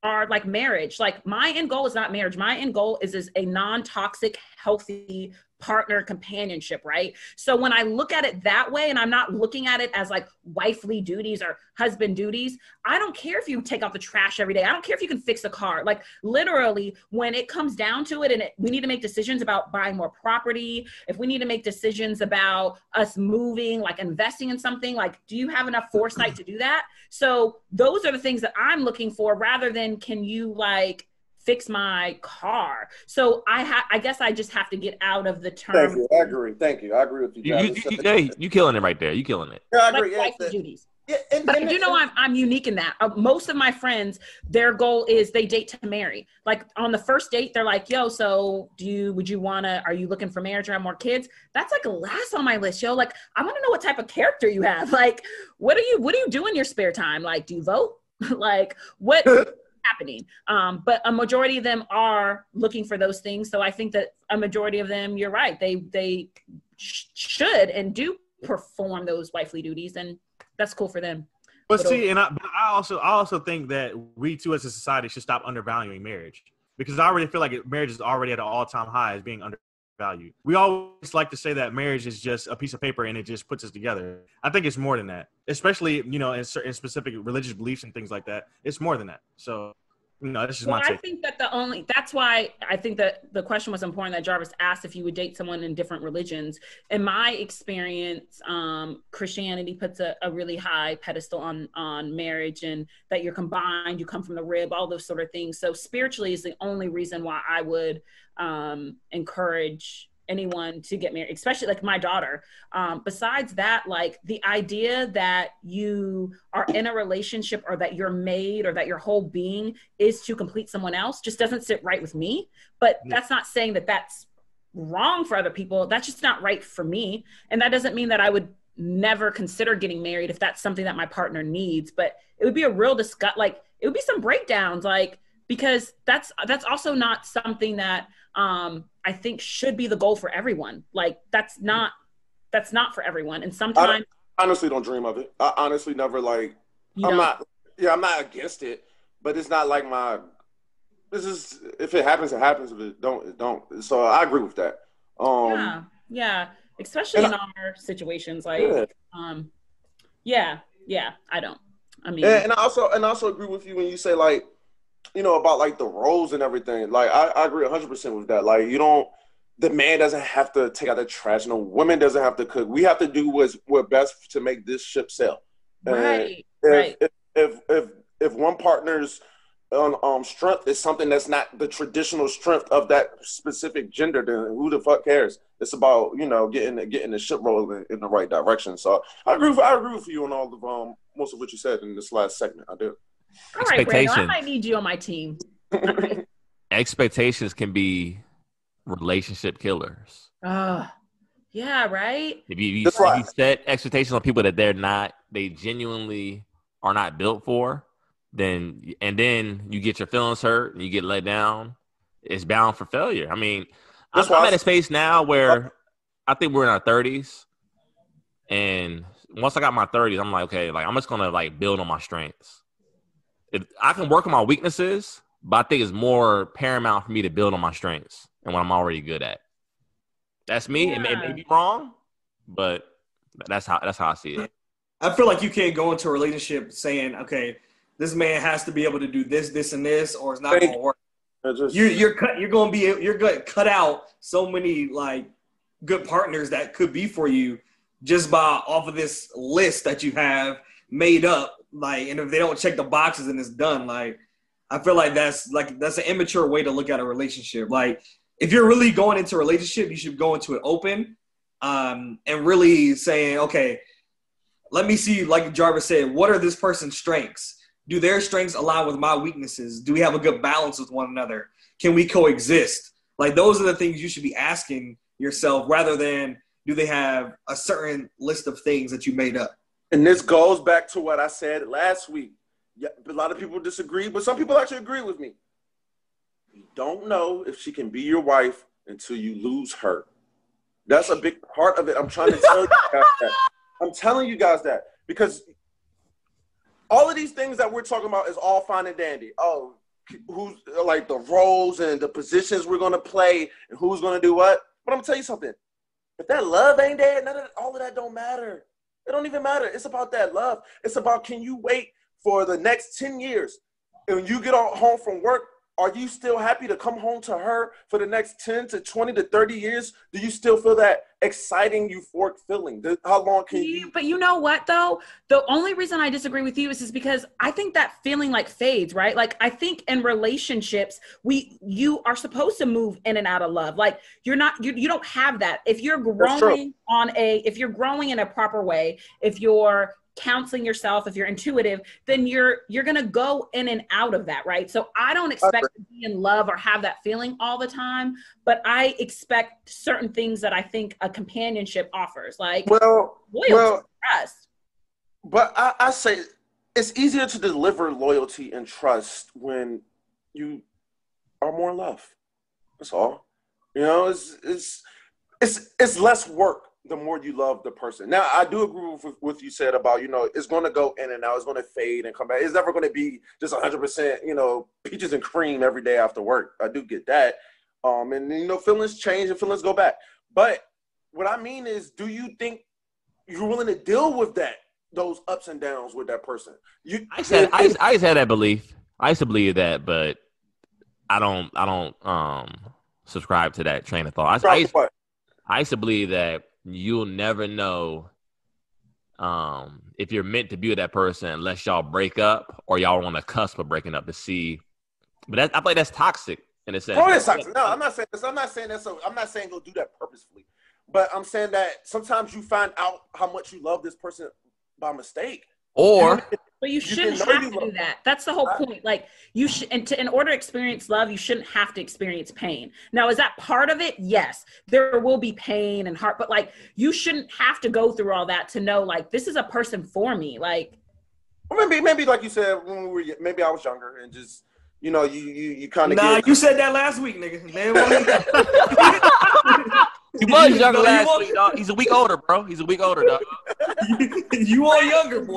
are like marriage. Like my end goal is not marriage. My end goal is a non-toxic, healthy partner companionship, right? So when I look at it that way, and I'm not looking at it as like wifely duties or husband duties, I don't care if you take out the trash every day. I don't care if you can fix a car. Like literally when it comes down to it and we need to make decisions about buying more property, if we need to make decisions about us moving, like investing in something, like, do you have enough foresight to do that? So those are the things that I'm looking for rather than can you like fix my car. So I guess I just have to get out of the term. Thank you. I agree. Thank you. I agree with you. You killing it right there. You killing it. Yeah, I agree. Like duties. Yeah, but I do know I'm unique in that. Most of my friends, their goal is they date to marry. Like on the first date, they're like, yo, so are you looking for marriage or have more kids? That's like last on my list, yo. Like, I want to know what type of character you have. Like, what do you do in your spare time? Like, do you vote? Like, what happening? But a majority of them are looking for those things. So I think that a majority of them, you're right. They should and do perform those wifely duties, and that's cool for them. But see, I also think that we too as a society should stop undervaluing marriage, because I already feel like marriage is already at an all-time high as being undervalued. We always like to say that marriage is just a piece of paper and it just puts us together. I think it's more than that, especially, in certain specific religious beliefs and things like that. It's more than that. So, this is my take. I think that that's why I think that the question was important that Jarvis asked if you would date someone in different religions. In my experience, Christianity puts a really high pedestal on marriage, and that you're combined, you come from the rib, all those sort of things. So spiritually is the only reason why I would encourage anyone to get married, especially like my daughter. Besides that, like the idea that you are in a relationship or that you're made or that your whole being is to complete someone else just doesn't sit right with me. But that's not saying that that's wrong for other people. That's just not right for me. And that doesn't mean that I would never consider getting married if that's something that my partner needs. But it would be a real it would be some breakdowns, like, because that's also not something that I think should be the goal for everyone. Like that's not for everyone. And sometimes I honestly don't dream of it. I honestly never like. I'm not against it, but it's not like this is, if it happens, it happens. If it don't. So I agree with that. Yeah. Especially in our situations, like, I don't. I mean, and I also agree with you when you say like, about like the roles and everything. Like I agree 100% with that. Like the man doesn't have to take out the trash. No, woman doesn't have to cook. We have to do what's best to make this ship sail. Right. If one partner's strength is something that's not the traditional strength of that specific gender, then who the fuck cares? It's about getting the ship rolling in the right direction. So I agree with you on all of most of what you said in this last segment. I do. All right, Brando, I might need you on my team. Expectations can be relationship killers. Yeah, right. If you set expectations on people that they genuinely are not built for, then you get your feelings hurt and you get let down, it's bound for failure. I mean, I'm at a space now where I think we're in our 30s, and once I got my 30s, I'm like, okay, like I'm just gonna like build on my strengths. If I can work on my weaknesses, but I think it's more paramount for me to build on my strengths and what I'm already good at. That's me. Yeah. It may be wrong, but that's how I see it. I feel like you can't go into a relationship saying, okay, this man has to be able to do this, this, and this, or it's not going to work. You're going to cut out so many like good partners that could be for you just off of this list that you have made up. Like, and if they don't check the boxes and it's done, like, I feel like that's an immature way to look at a relationship. Like, if you're really going into a relationship, you should go into it open, and really saying, okay, let me see, like Jarvis said, what are this person's strengths? Do their strengths align with my weaknesses? Do we have a good balance with one another? Can we coexist? Like, those are the things you should be asking yourself rather than do they have a certain list of things that you made up? And this goes back to what I said last week. Yeah, a lot of people disagree, but some people actually agree with me. You don't know if she can be your wife until you lose her. That's a big part of it. I'm trying to tell you guys that. I'm telling you guys that because all of these things that we're talking about is all fine and dandy. Oh, who's like the roles and the positions we're going to play and who's going to do what. But I'm going to tell you something. If that love ain't there, all of that don't matter. It don't even matter. It's about that love. It's about, can you wait for the next 10 years? And when you get home from work, are you still happy to come home to her for the next 10 to 20 to 30 years? Do you still feel that exciting, euphoric feeling? How long can you? But you know what, though? The only reason I disagree with you is because I think that feeling like fades, right? Like, I think in relationships, you are supposed to move in and out of love. Like, you don't have that. If you're growing if you're growing in a proper way, if you're counseling yourself, if you're intuitive, then you're going to go in and out of that, right? So I don't expect to be in love or have that feeling all the time, but I expect certain things that I think a companionship offers, like loyalty, trust. But I say it's easier to deliver loyalty and trust when you are more in love. That's all. It's less work the more you love the person. Now, I do agree with what you said about, it's going to go in and out. It's going to fade and come back. It's never going to be just 100%, peaches and cream every day after work. I do get that. And, feelings change and feelings go back. But what I mean is, do you think you're willing to deal with those ups and downs with that person? I used to have that belief. I used to believe that, but I don't subscribe to that train of thought. I used to believe that you'll never know if you're meant to be with that person unless y'all break up or y'all are on the cusp of breaking up to see. But I feel like that's toxic in a sense. Oh, it's toxic. No, I'm not saying this. I'm not saying that. So I'm not saying go do that purposefully. But I'm saying that sometimes you find out how much you love this person by mistake. But you shouldn't have to do that. That's the whole point. Like, you should, in order to experience love, you shouldn't have to experience pain. Now, is that part of it? Yes, there will be pain and heart, but like, you shouldn't have to go through all that to know, like, this is a person for me. Like, maybe like you said, when maybe I was younger and just you know, you kind of Nah, you said that last week, nigga. He was younger last week, dog. He's a week older, bro. He's a week older, dog. You are younger, boy.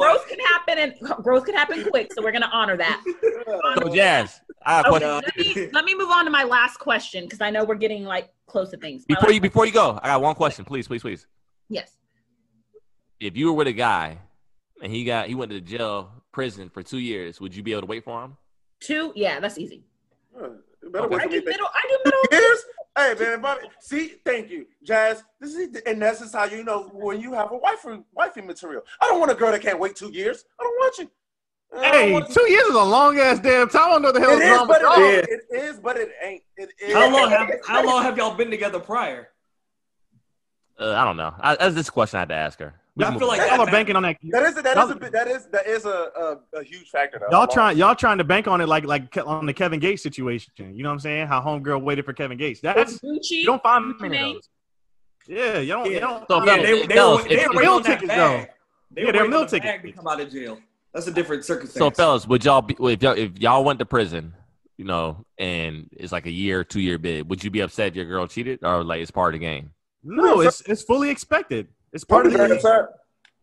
Growth can happen quick, so we're gonna honor that. So, Jazz, I have a question. Let me move on to my last question because I know we're getting like close to things. Before you go, I got one question, please. Yes. If you were with a guy and he went to jail, prison for 2 years, would you be able to wait for him? 2? Yeah, that's easy. I do middle years. Hey man, Bobby. See, thank you, Jazz. This is how you know when you have a wifey material. I don't want a girl that can't wait 2 years. I don't want you. Hey, 2 years is a long ass damn time. I don't know the hell is wrong with y'all. It is, but it ain't. It is. How long have y'all been together prior? I don't know. That's this question I had to ask her. I feel like y'all are banking on that. That is a huge factor. Though. Y'all trying to bank on it like on the Kevin Gates situation. You know what I'm saying? How homegirl waited for Kevin Gates. You don't find many of those. Yeah, you don't. So they're meal tickets though. Yeah, they're meal tickets to come out of jail. That's a different circumstance. So fellas, would y'all be if y'all went to prison, you know, and it's like a 2-year bid, would you be upset if your girl cheated, or like it's part of the game? No, it's fully expected. It's part of the game.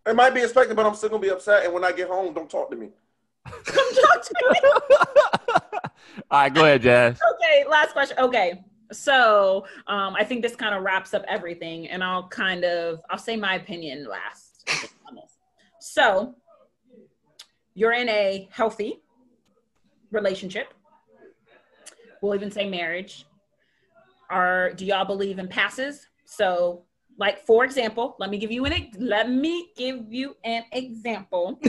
It might be expected, but I'm still gonna be upset. And when I get home, don't talk to me. Come talk to me. All right, go ahead, Jazz. Okay, last question. Okay, so I think this kind of wraps up everything, and I'll say my opinion last on this. So you're in a healthy relationship. We'll even say marriage. Do y'all believe in passes? So, like, for example, let me give you an example.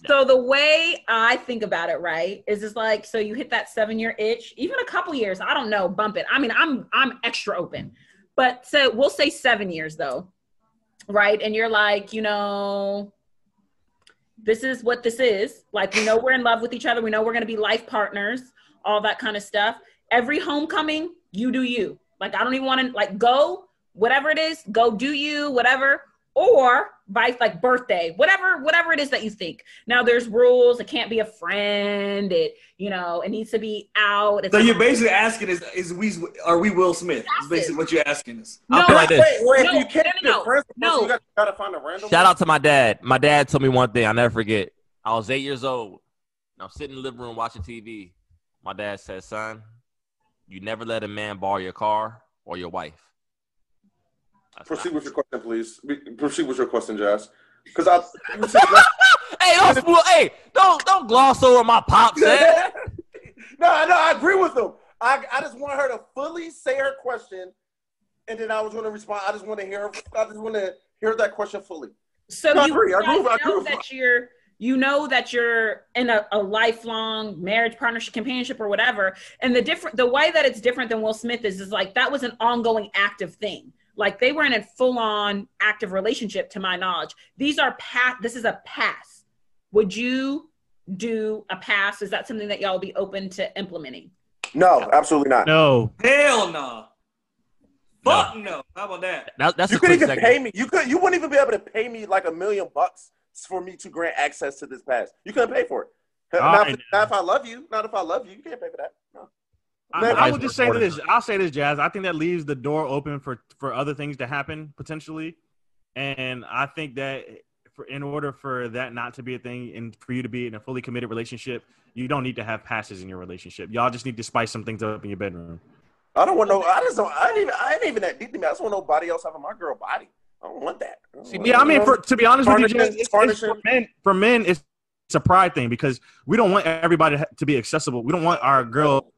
So the way I think about it, right, is it's like, so you hit that 7-year itch, even a couple years, I don't know, bump it. I mean, I'm extra open, but so we'll say 7 years though, right? And you're like, you know, this is what this is. Like, we know we're in love with each other. We know we're going to be life partners, all that kind of stuff. Every homecoming, you do you. Like, I don't even want to, like, go, whatever it is, go do you, whatever. Or by like birthday, whatever it is that you think. Now there's rules. It can't be a friend. It needs to be out. So you're basically asking are we Will Smith? That's basically what you're asking us. No, like this. You gotta find a random. Shout out to my dad. My dad told me one thing I'll never forget. I was 8 years old. I'm sitting in the living room watching TV. My dad said, "Son, you never let a man borrow your car or your wife." Proceed with your question, please. Proceed with your question, Jazz. Because don't gloss over my pop said. No, I agree with him. I just want her to fully say her question, and then I was going to respond. I just want to hear that question fully. So I agree you know that you're in a lifelong marriage, partnership, companionship, or whatever. And the way that it's different than Will Smith is like that was an ongoing active thing. Like they were in a full-on active relationship, to my knowledge. This is a pass. Would you do a pass? Is that something that y'all would be open to implementing? No, absolutely not. No. Hell no. Fuck no. How about that? That's you couldn't even pay me. You wouldn't even be able to pay me like $1 million for me to grant access to this pass. You couldn't pay for it. Not if I love you. Not if I love you. You can't pay for that. No. I would just say this. I'll say this, Jazz. I think that leaves the door open for other things to happen potentially, and I think that in order for that not to be a thing and for you to be in a fully committed relationship, you don't need to have passes in your relationship. Y'all just need to spice some things up in your bedroom. I don't want no. I ain't even that deep to me. I just want nobody else having my girl body. I don't want that. To be honest with you, for men, it's a pride thing because we don't want everybody to be accessible. We don't want our girl.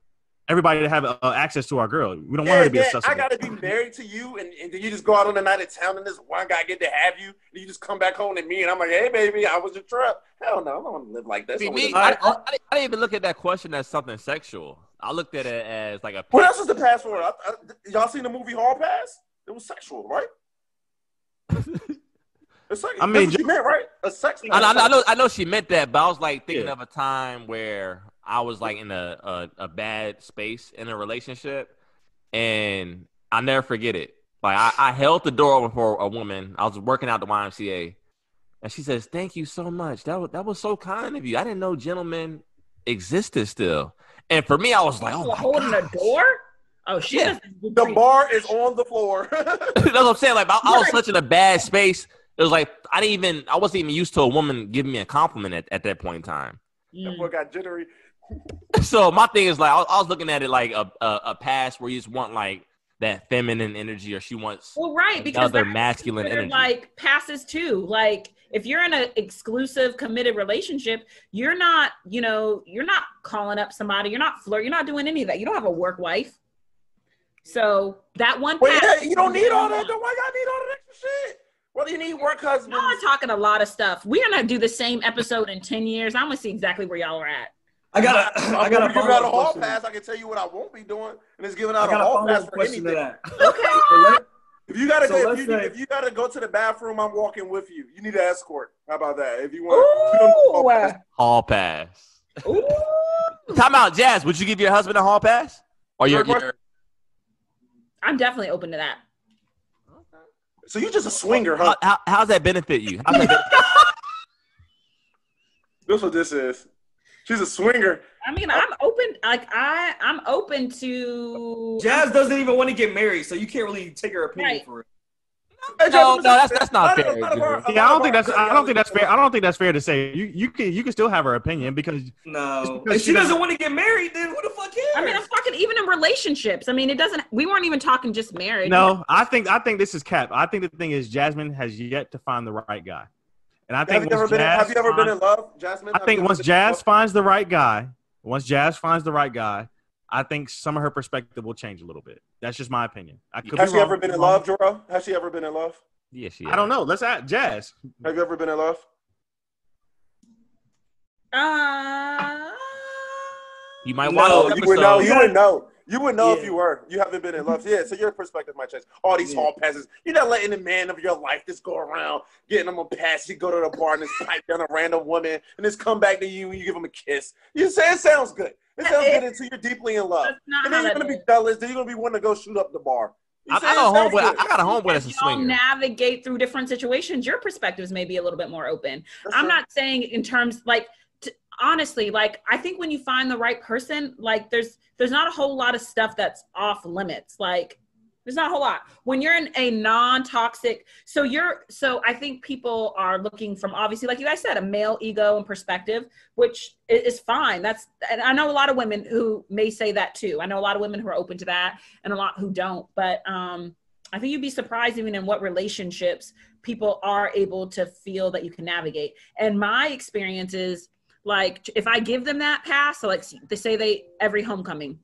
Everybody to have access to our girl. We don't want her to be accessible. I gotta be married to you, and then you just go out on the night of town, and this one guy get to have you, and you just come back home to me, and I'm like, hey, baby, I was your trap. Hell no, I don't want to live like this. See, I didn't even look at that question as something sexual. I looked at it as like a. What else is the pass for? Y'all seen the movie Hall Pass? It was sexual, right? That's what she meant, right? A sex. I know she meant that, but I was like thinking of a time where I was like in a bad space in a relationship, and I'll never forget it. Like I held the door open for a woman. I was working out the YMCA, and she says, "Thank you so much. That was so kind of you. I didn't know gentlemen existed still. And for me, I was like, oh my holding gosh. a door? Oh, shit. The bar is on the floor. That's what I'm saying. Like, I was such in a bad space. It was like I wasn't even used to a woman giving me a compliment at that point in time. That boy got jittery. So my thing is like I was looking at it like a pass where you just want like that feminine energy, or she wants because other masculine energy. Like passes too. Like if you're in an exclusive, committed relationship, you're not calling up somebody, you're not flirting, you're not doing any of that. You don't have a work wife. So that one pass, you don't need all that. Why y'all need all that extra shit? What do you need work husbands? Y'all are talking a lot of stuff. We're gonna do the same episode in 10 years. I'm gonna see exactly where y'all are at. I got a give out a hall pass. I can tell you what I won't be doing, and it's giving out a hall pass for anything. Okay. If you gotta go to the bathroom, I'm walking with you. You need an escort. How about that? If you want hall pass. Ooh. Time out, Jazz. Would you give your husband a hall pass? Or I'm definitely open to that. So you're just a swinger, huh? How's that benefit you? This is what this is. She's a swinger. I mean, I'm open. Like I'm open to. Jazz doesn't even want to get married, so you can't really take her opinion for it. No, that's not fair. Yeah, I don't think that's fair. I don't think that's fair to say. You can still have her opinion because if she doesn't want to get married, then who the fuck cares? I mean, I'm talking even in relationships. I mean, it doesn't. We weren't even talking just marriage. No, I think this is cap. I think the thing is Jasmine has yet to find the right guy, and I think have you ever been in love, Jasmine? I think once Jazz finds the right guy, I think some of her perspective will change a little bit. That's just my opinion. Has she ever been in love, Jorel? Has she ever been in love? Yeah, she has. I don't know. Let's ask Jazz. Have you ever been in love? You might want to. You would know. You would know if you were. You haven't been in love. Yeah, so your perspective might change. All these hall passes. You're not letting the man of your life just go around, getting them a pass. You go to the bar and just pipe down a random woman and just come back to you and you give him a kiss. You say it sounds good. It sounds good until you're deeply in love. And then you're going to be jealous. Then you're going to be wanting to go shoot up the bar. I got a homeboy that's a swinger. Navigate through different situations. Your perspectives may be a little bit more open. I'm not saying in terms like, honestly, like I think when you find the right person, like there's not a whole lot of stuff that's off limits. Like there's not a whole lot when you're in a non-toxic. So I think people are looking from obviously, like you guys said, a male ego and perspective, which is fine. And I know a lot of women who may say that too. I know a lot of women who are open to that and a lot who don't. But I think you'd be surprised even in what relationships people are able to feel that you can navigate. And my experience is, like, if I give them that pass, so like they say every homecoming,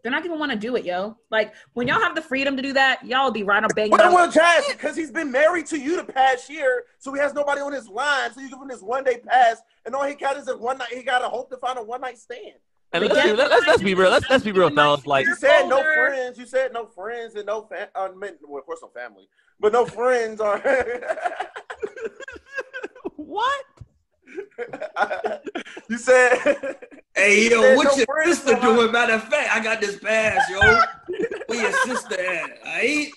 they're not gonna want to do it, yo. Like when y'all have the freedom to do that, y'all will be right on banging. Well, Jazz, because he's been married to you the past year, so he has nobody on his line. So you give him this 1 day pass, and all he got is a one night. He got to hope to find a one night stand. And let's be real. Let's be real, fellas. Like you said, no friends. You said no friends and no well, of course, no family, but no friends are. What? You said, hey, yo, what your sister doing? Matter of fact, I got this pass, yo. Where your sister at? Right?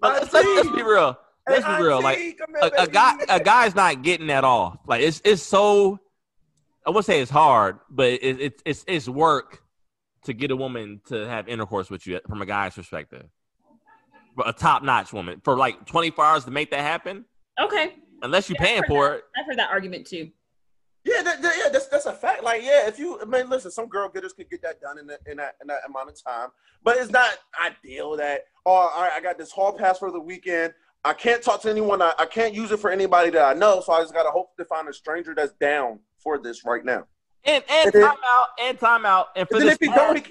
Let's be real. Let's be real. Like a guy's not getting that off. Like it's so. I wouldn't say it's hard, but it's work to get a woman to have intercourse with you from a guy's perspective. But a top-notch woman for like 24 hours to make that happen. Okay. Unless you're paying for it. I've heard that argument too. Yeah, that's a fact. Like, yeah, listen, some girl getters could get that done in that amount of time, but it's not ideal that, all right, I got this hall pass for the weekend. I can't talk to anyone. I can't use it for anybody that I know, so I just got to hope to find a stranger that's down for this right now. And time out. And for then this if he don't,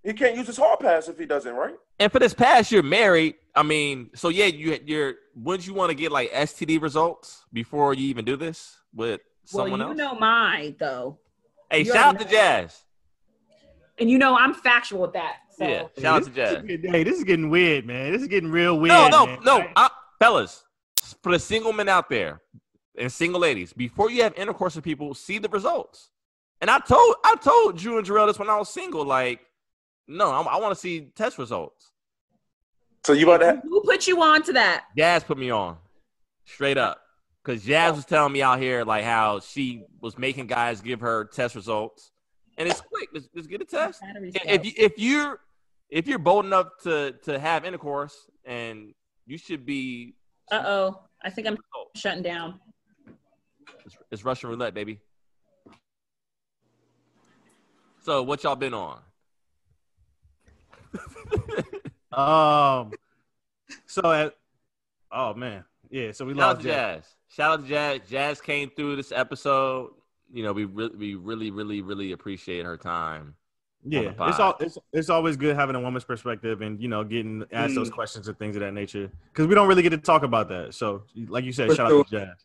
he can't use his hall pass if he doesn't, right? And for this pass, you're married. I mean, so yeah, wouldn't you want to get like STD results before you even do this with someone else? Well, you know mine though. Hey, shout out to Jazz. And you know I'm factual with that. So. Yeah, shout out to Jazz. Hey, this is getting weird, man. This is getting real weird. No, fellas, for the single men out there and single ladies, before you have intercourse with people, see the results. And I told Drew and Jorel this when I was single. Like, no, I want to see test results. So you about to? Who put you on to that? Jazz put me on, straight up. Because Jazz was telling me out here like how she was making guys give her test results, and it's quick. Just get a test. If you're bold enough to have intercourse, and you should be. I think I'm shutting down. It's Russian roulette, baby. So what y'all been on? Oh man, yeah. So we Shout lost Jazz. Shout out to Jazz. Jazz came through this episode. You know, we really appreciate her time. Yeah, it's always good having a woman's perspective and, you know, getting asked those questions and things of that nature, because we don't really get to talk about that. So, like you said, shout out to Jazz.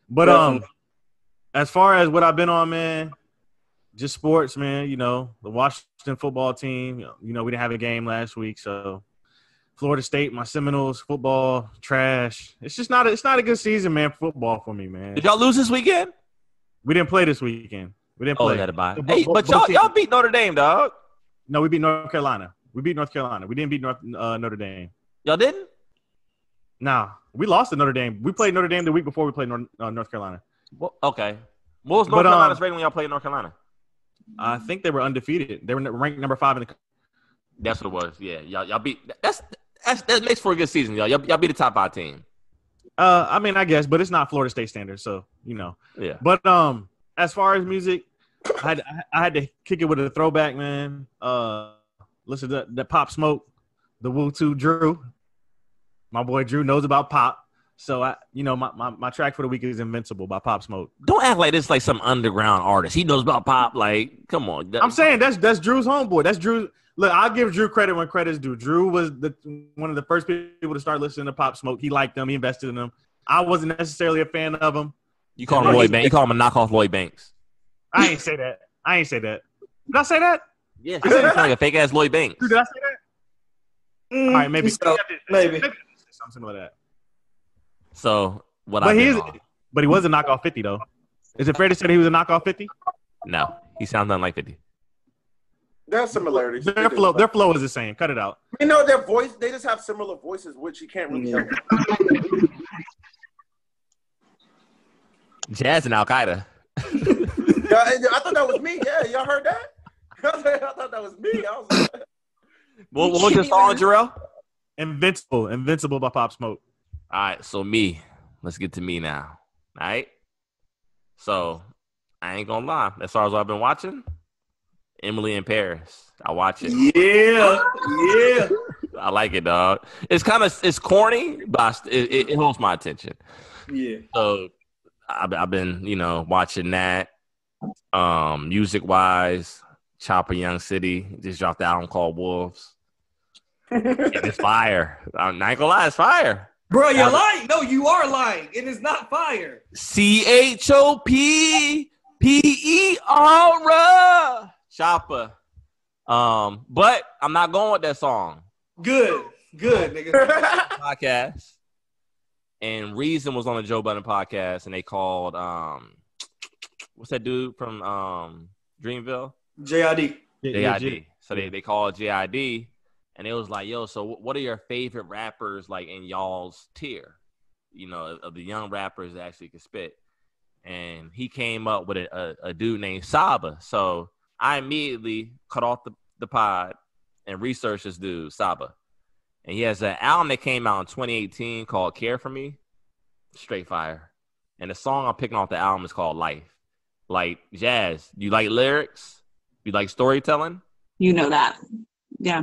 But as far as what I've been on, man, just sports, man. You know, the Washington football team. You know, we didn't have a game last week, so Florida State, my Seminoles, football trash. It's just not a good season, man. Football for me, man. Did y'all lose this weekend? We didn't play this weekend. We didn't play. Hey, but y'all beat Notre Dame, dog. No, we beat North Carolina. We didn't beat Notre Dame. Y'all didn't? Nah, we lost to Notre Dame. We played Notre Dame the week before we played North Carolina. Well, okay. What was North Carolina's rating when y'all played North Carolina? I think they were undefeated. They were ranked number 5 in the. That's what it was. Yeah, y'all beat. That makes for a good season, y'all. Y'all beat the top 5 team. I mean, I guess, but it's not Florida State standards, so you know. Yeah. But as far as music, I had to kick it with a throwback, man. Listen to the Pop Smoke, the Woo 2 Drew. My boy Drew knows about pop. So, my track for the week is Invincible by Pop Smoke. Don't act like this like some underground artist. He knows about pop. Like, come on. I'm saying that's Drew's homeboy. That's Drew. Look, I'll give Drew credit when credit's due. Drew was one of the first people to start listening to Pop Smoke. He liked them. He invested in them. I wasn't necessarily a fan of him. You call him Lloyd Banks. You call him a knockoff Lloyd Banks. I ain't say that. Did I say that? Yeah, you sound like a fake ass Lloyd Banks. Did I say that? All right, maybe. Maybe. Something like that. So but he was a knockoff 50 though. Is it fair to say that he was a knockoff 50? No, he sounds nothing like 50. There are similarities. Their flow is the same. Cut it out. You know, their voice, they just have similar voices, which you can't really help. Jazz and Al Qaeda. Yeah, I thought that was me. Yeah, y'all heard that? I thought that was me. I was like, what was your song, Jorel? Invincible by Pop Smoke. All right, so me. Let's get to me now. All right? So, I ain't gonna lie. As far as what I've been watching, Emily in Paris. I watch it. Yeah. I like it, dog. It's corny, but it holds my attention. Yeah. So, I've been, watching that. Music-wise, Chopper Young City just dropped the album called Wolves. It's fire. I'm not gonna lie, it's fire. Bro, you're lying. No, you are lying. It is not fire. CHOPPER. Chopper. But I'm not going with that song. Good, nigga. Podcast. And Reason was on the Joe Budden podcast, and they called what's that dude from Dreamville? JID. JID. So they called JID. And it was like, yo, so what are your favorite rappers like in y'all's tier? Of the young rappers that actually can spit. And he came up with a dude named Saba. So I immediately cut off the pod and researched this dude, Saba. And he has an album that came out in 2018 called Care For Me. Straight fire. And the song I'm picking off the album is called Life. Like, Jazz, you like lyrics? You like storytelling? You know that. Yeah.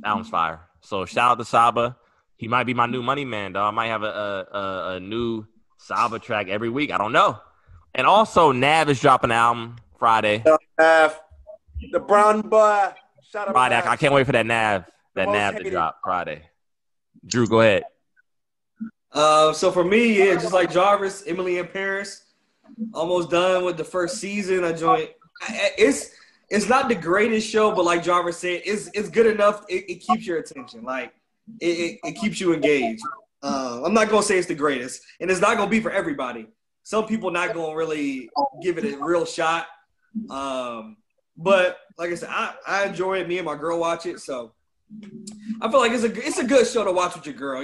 Album's fire. So shout out to Saba. He might be my new money man, dog. I might have a new Saba track every week. I don't know. And also, Nav is dropping an album Friday. Nav, the brown boy. Shout out Friday. Nav. I can't wait for that Nav to drop Friday. Drew, go ahead. So for me, yeah, just like Jarvis, Emily in Paris, almost done with the first season. I joined. It's not the greatest show, but like Jarvis said, it's good enough. It keeps your attention. Like it keeps you engaged. I'm not gonna say it's the greatest, and it's not gonna be for everybody. Some people not gonna really give it a real shot. But like I said, I enjoy it. Me and my girl watch it, so I feel like it's a good show to watch with your girl.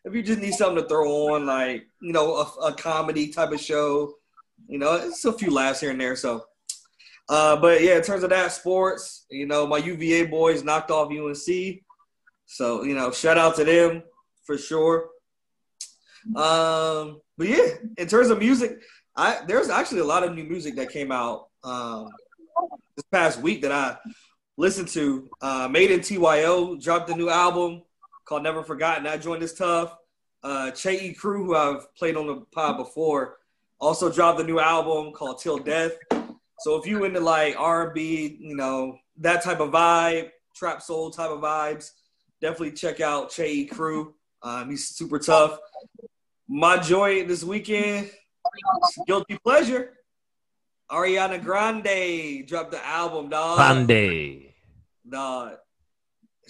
if you just need something to throw on, like, you know, a comedy type of show, you know, it's a few laughs here and there. So, but yeah, in terms of that, sports, you know, my UVA boys knocked off UNC. So, you know, shout out to them for sure. But yeah, in terms of music, there's actually a lot of new music that came out this past week that I listened to. Made in TYO dropped a new album called Never Forgotten. That joint is tough. Che Crew, who I've played on the pod before, also dropped a new album called Till Death. So if you into like R&B, you know, that type of vibe, trap soul type of vibes, definitely check out Che Crew. He's super tough. My joy this weekend, guilty pleasure. Ariana Grande dropped the album, dog. Grande. Dog.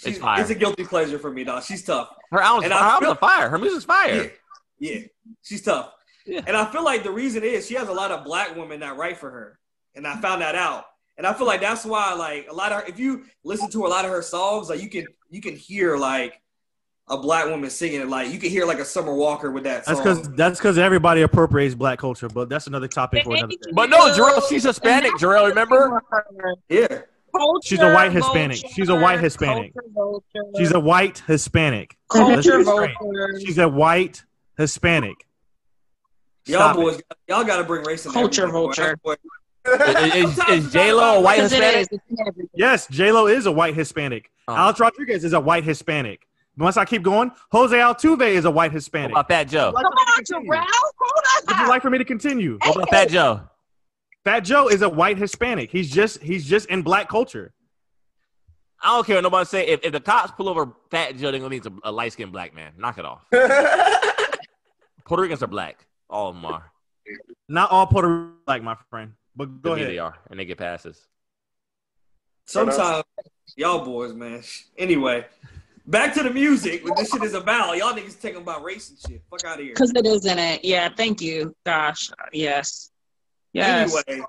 It's fire. It's a guilty pleasure for me, dog. She's tough. Her album's fire. Her music's fire. Yeah. She's tough. Yeah. And I feel like the reason is she has a lot of black women that write for her. And I found that out. And I feel like that's why, like, a lot of her, if you listen to a lot of her songs, like you can hear like a black woman singing it. Like you can hear like a Summer Walker with that song. That's because everybody appropriates black culture, but that's another topic for another day. But no, Jorel, she's Hispanic. Jorel, remember? Yeah. She's a white Hispanic. She's a white Hispanic. She's a white Hispanic. Culture vulture. She's a white Hispanic. Y'all boys, y'all got to bring race in. Culture vulture. Is J-Lo a white Hispanic? Yes, J-Lo is a white Hispanic. Alex Rodriguez is a white Hispanic. Once I keep going, Jose Altuve is a white Hispanic. What about Fat Joe? Come on, Jorel. Hold Would you like for me to continue? What about Fat Joe? Fat Joe is a white Hispanic. He's just in black culture. I don't care what nobody say. If the cops pull over Fat Joe, they're gonna need a light-skinned black man. Knock it off. Puerto Ricans are black. All of them are. Not all Puerto Ricans are black, my friend. But go ahead. They are, and they get passes. Sometimes, y'all boys, man. Anyway, back to the music. What this shit is about. Y'all niggas talking about race and shit. Fuck out of here. Because it is in it. Yeah, thank you. Gosh, yes. Anyway,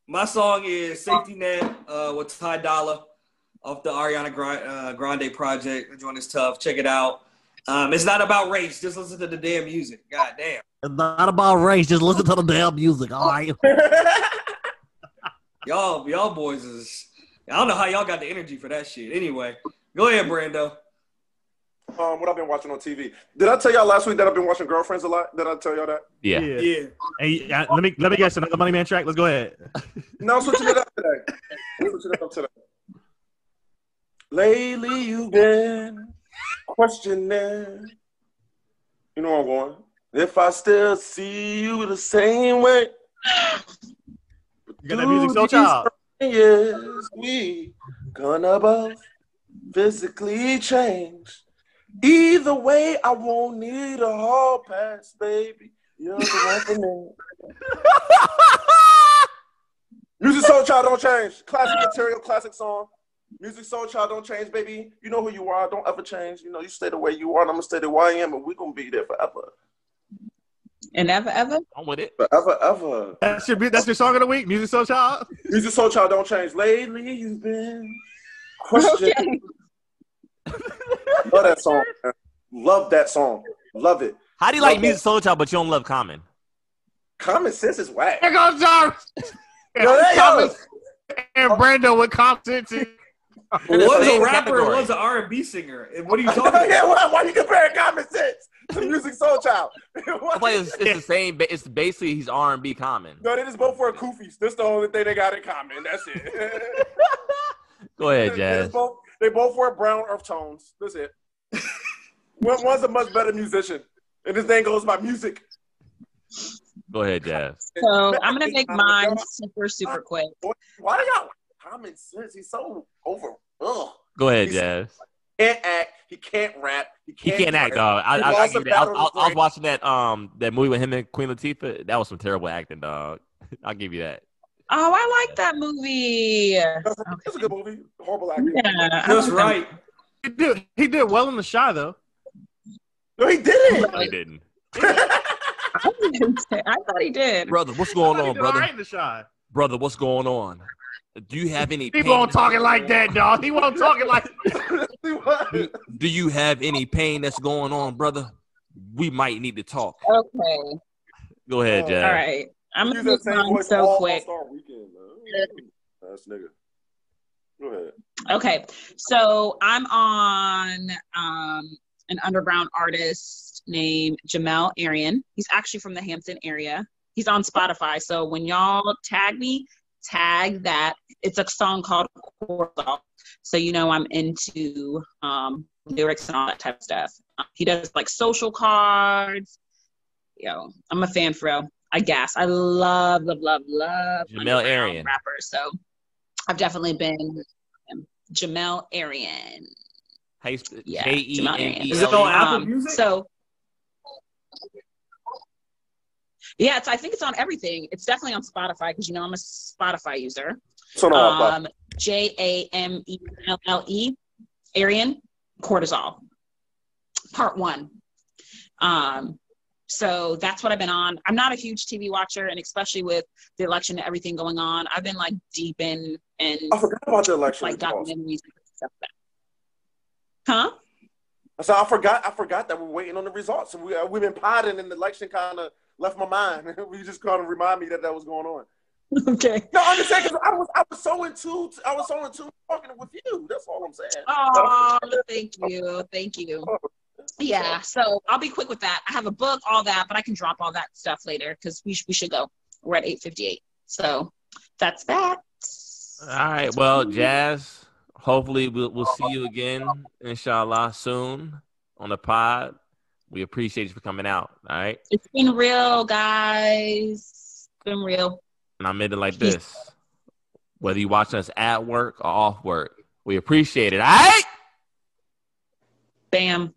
my song is Safety Net with Ty Dolla off the Ariana Grande project. The joint is tough. Check it out. It's not about race. Just listen to the damn music. God damn. It's not about race. Just listen to the damn music. All right. Y'all boys is. I don't know how y'all got the energy for that shit. Anyway, go ahead, Brando. What I've been watching on TV. Did I tell y'all last week that I've been watching Girlfriends a lot? Did I tell y'all that? Yeah. Hey, let me guess another Money Man track. Let's go ahead. No, I'm switching it up today. Lately, you've been questioning. You know where I'm going. If I still see you the same way. You got that music so child. Yes, we gonna both physically change. Either way, I won't need a hall pass, baby. You're the one for me. Music Soul Child don't change. Classic material, classic song. Music Soul Child don't change, baby. You know who you are. Don't ever change. You know, you stay the way you are, and I'm gonna stay the way I am, and we're gonna be there forever. And ever? I'm with it. Forever, ever. That's your song of the week, Music Soul Child. Music Soul Child don't change. Lately, you've been questioning. Love that song. Man. Love that song. Love it. How do you like Music Soul Child, but you don't love Common? Common Sense is whack. Here goes Jarvis. And Brando with Common Sense. One's a rapper, one's an R&B singer. What are you talking about? Yeah, why are you comparing Common Sense to Music Soul Child? It's the same. It's basically he's R&B Common. No, they just both wear koofies. That's the only thing they got in common. That's it. Go ahead, Jazz. They both wear brown earth tones. That's it. One's a much better musician, and his name goes by music. Go ahead, Jazz. So I'm gonna make mine super quick. Why do y'all Common Sense? He's so over. Ugh. Go ahead, Jazz. He can't act. He can't rap. He can't act, dog. I was watching that movie with him and Queen Latifah. That was some terrible acting, dog. I'll give you that. Oh, I like that movie. It's a good movie. Horrible acting. Yeah, that's right. He did well in The Shy, though. No, he didn't. No, he didn't. I thought he did. Brother, what's going on, brother? Right in The Shy. Brother, what's going on? Do you have any pain? He won't talk it like that, dog. He won't talk it like Do you have any pain that's going on, brother? we might need to talk. Okay. Go ahead, Jazz. All right. I'm going to move on so quick. That's nigga. Go ahead. Okay. So I'm on an underground artist named Jamel Arian. He's actually from the Hampton area. He's on Spotify. So when y'all tag me, tag that. It's a song called Jorel. So I'm into lyrics and all that type of stuff. He does like social cards. I'm a fan for real. I guess. I love Jamel Arian rappers. So I've definitely been Jamel Arian. Jamel Arian. Is it on Apple Music? So yeah, I think it's on everything. It's definitely on Spotify because I'm a Spotify user. Jamelle Arian Cortisol Part 1. So that's what I've been on. I'm not a huge TV watcher, and especially with the election and everything going on, I've been like deep in I forgot about the election. Like documentaries and stuff like that. Huh? So I forgot that we're waiting on the results. We've been potting, and the election kind of left my mind. We just kind of remind me that was going on. Okay. No, I'm just saying because I was so in tune talking with you. That's all I'm saying. Oh, thank you. Yeah, so I'll be quick with that. I have a book, all that, but I can drop all that stuff later because we should go. We're at 8:58. So that's that. All right. Well, Jazz, hopefully we'll see you again, inshallah, soon on the pod. We appreciate you for coming out. All right. It's been real, guys. It's been real. And I made it like this. Whether you watch us at work or off work, we appreciate it. All right? Bam.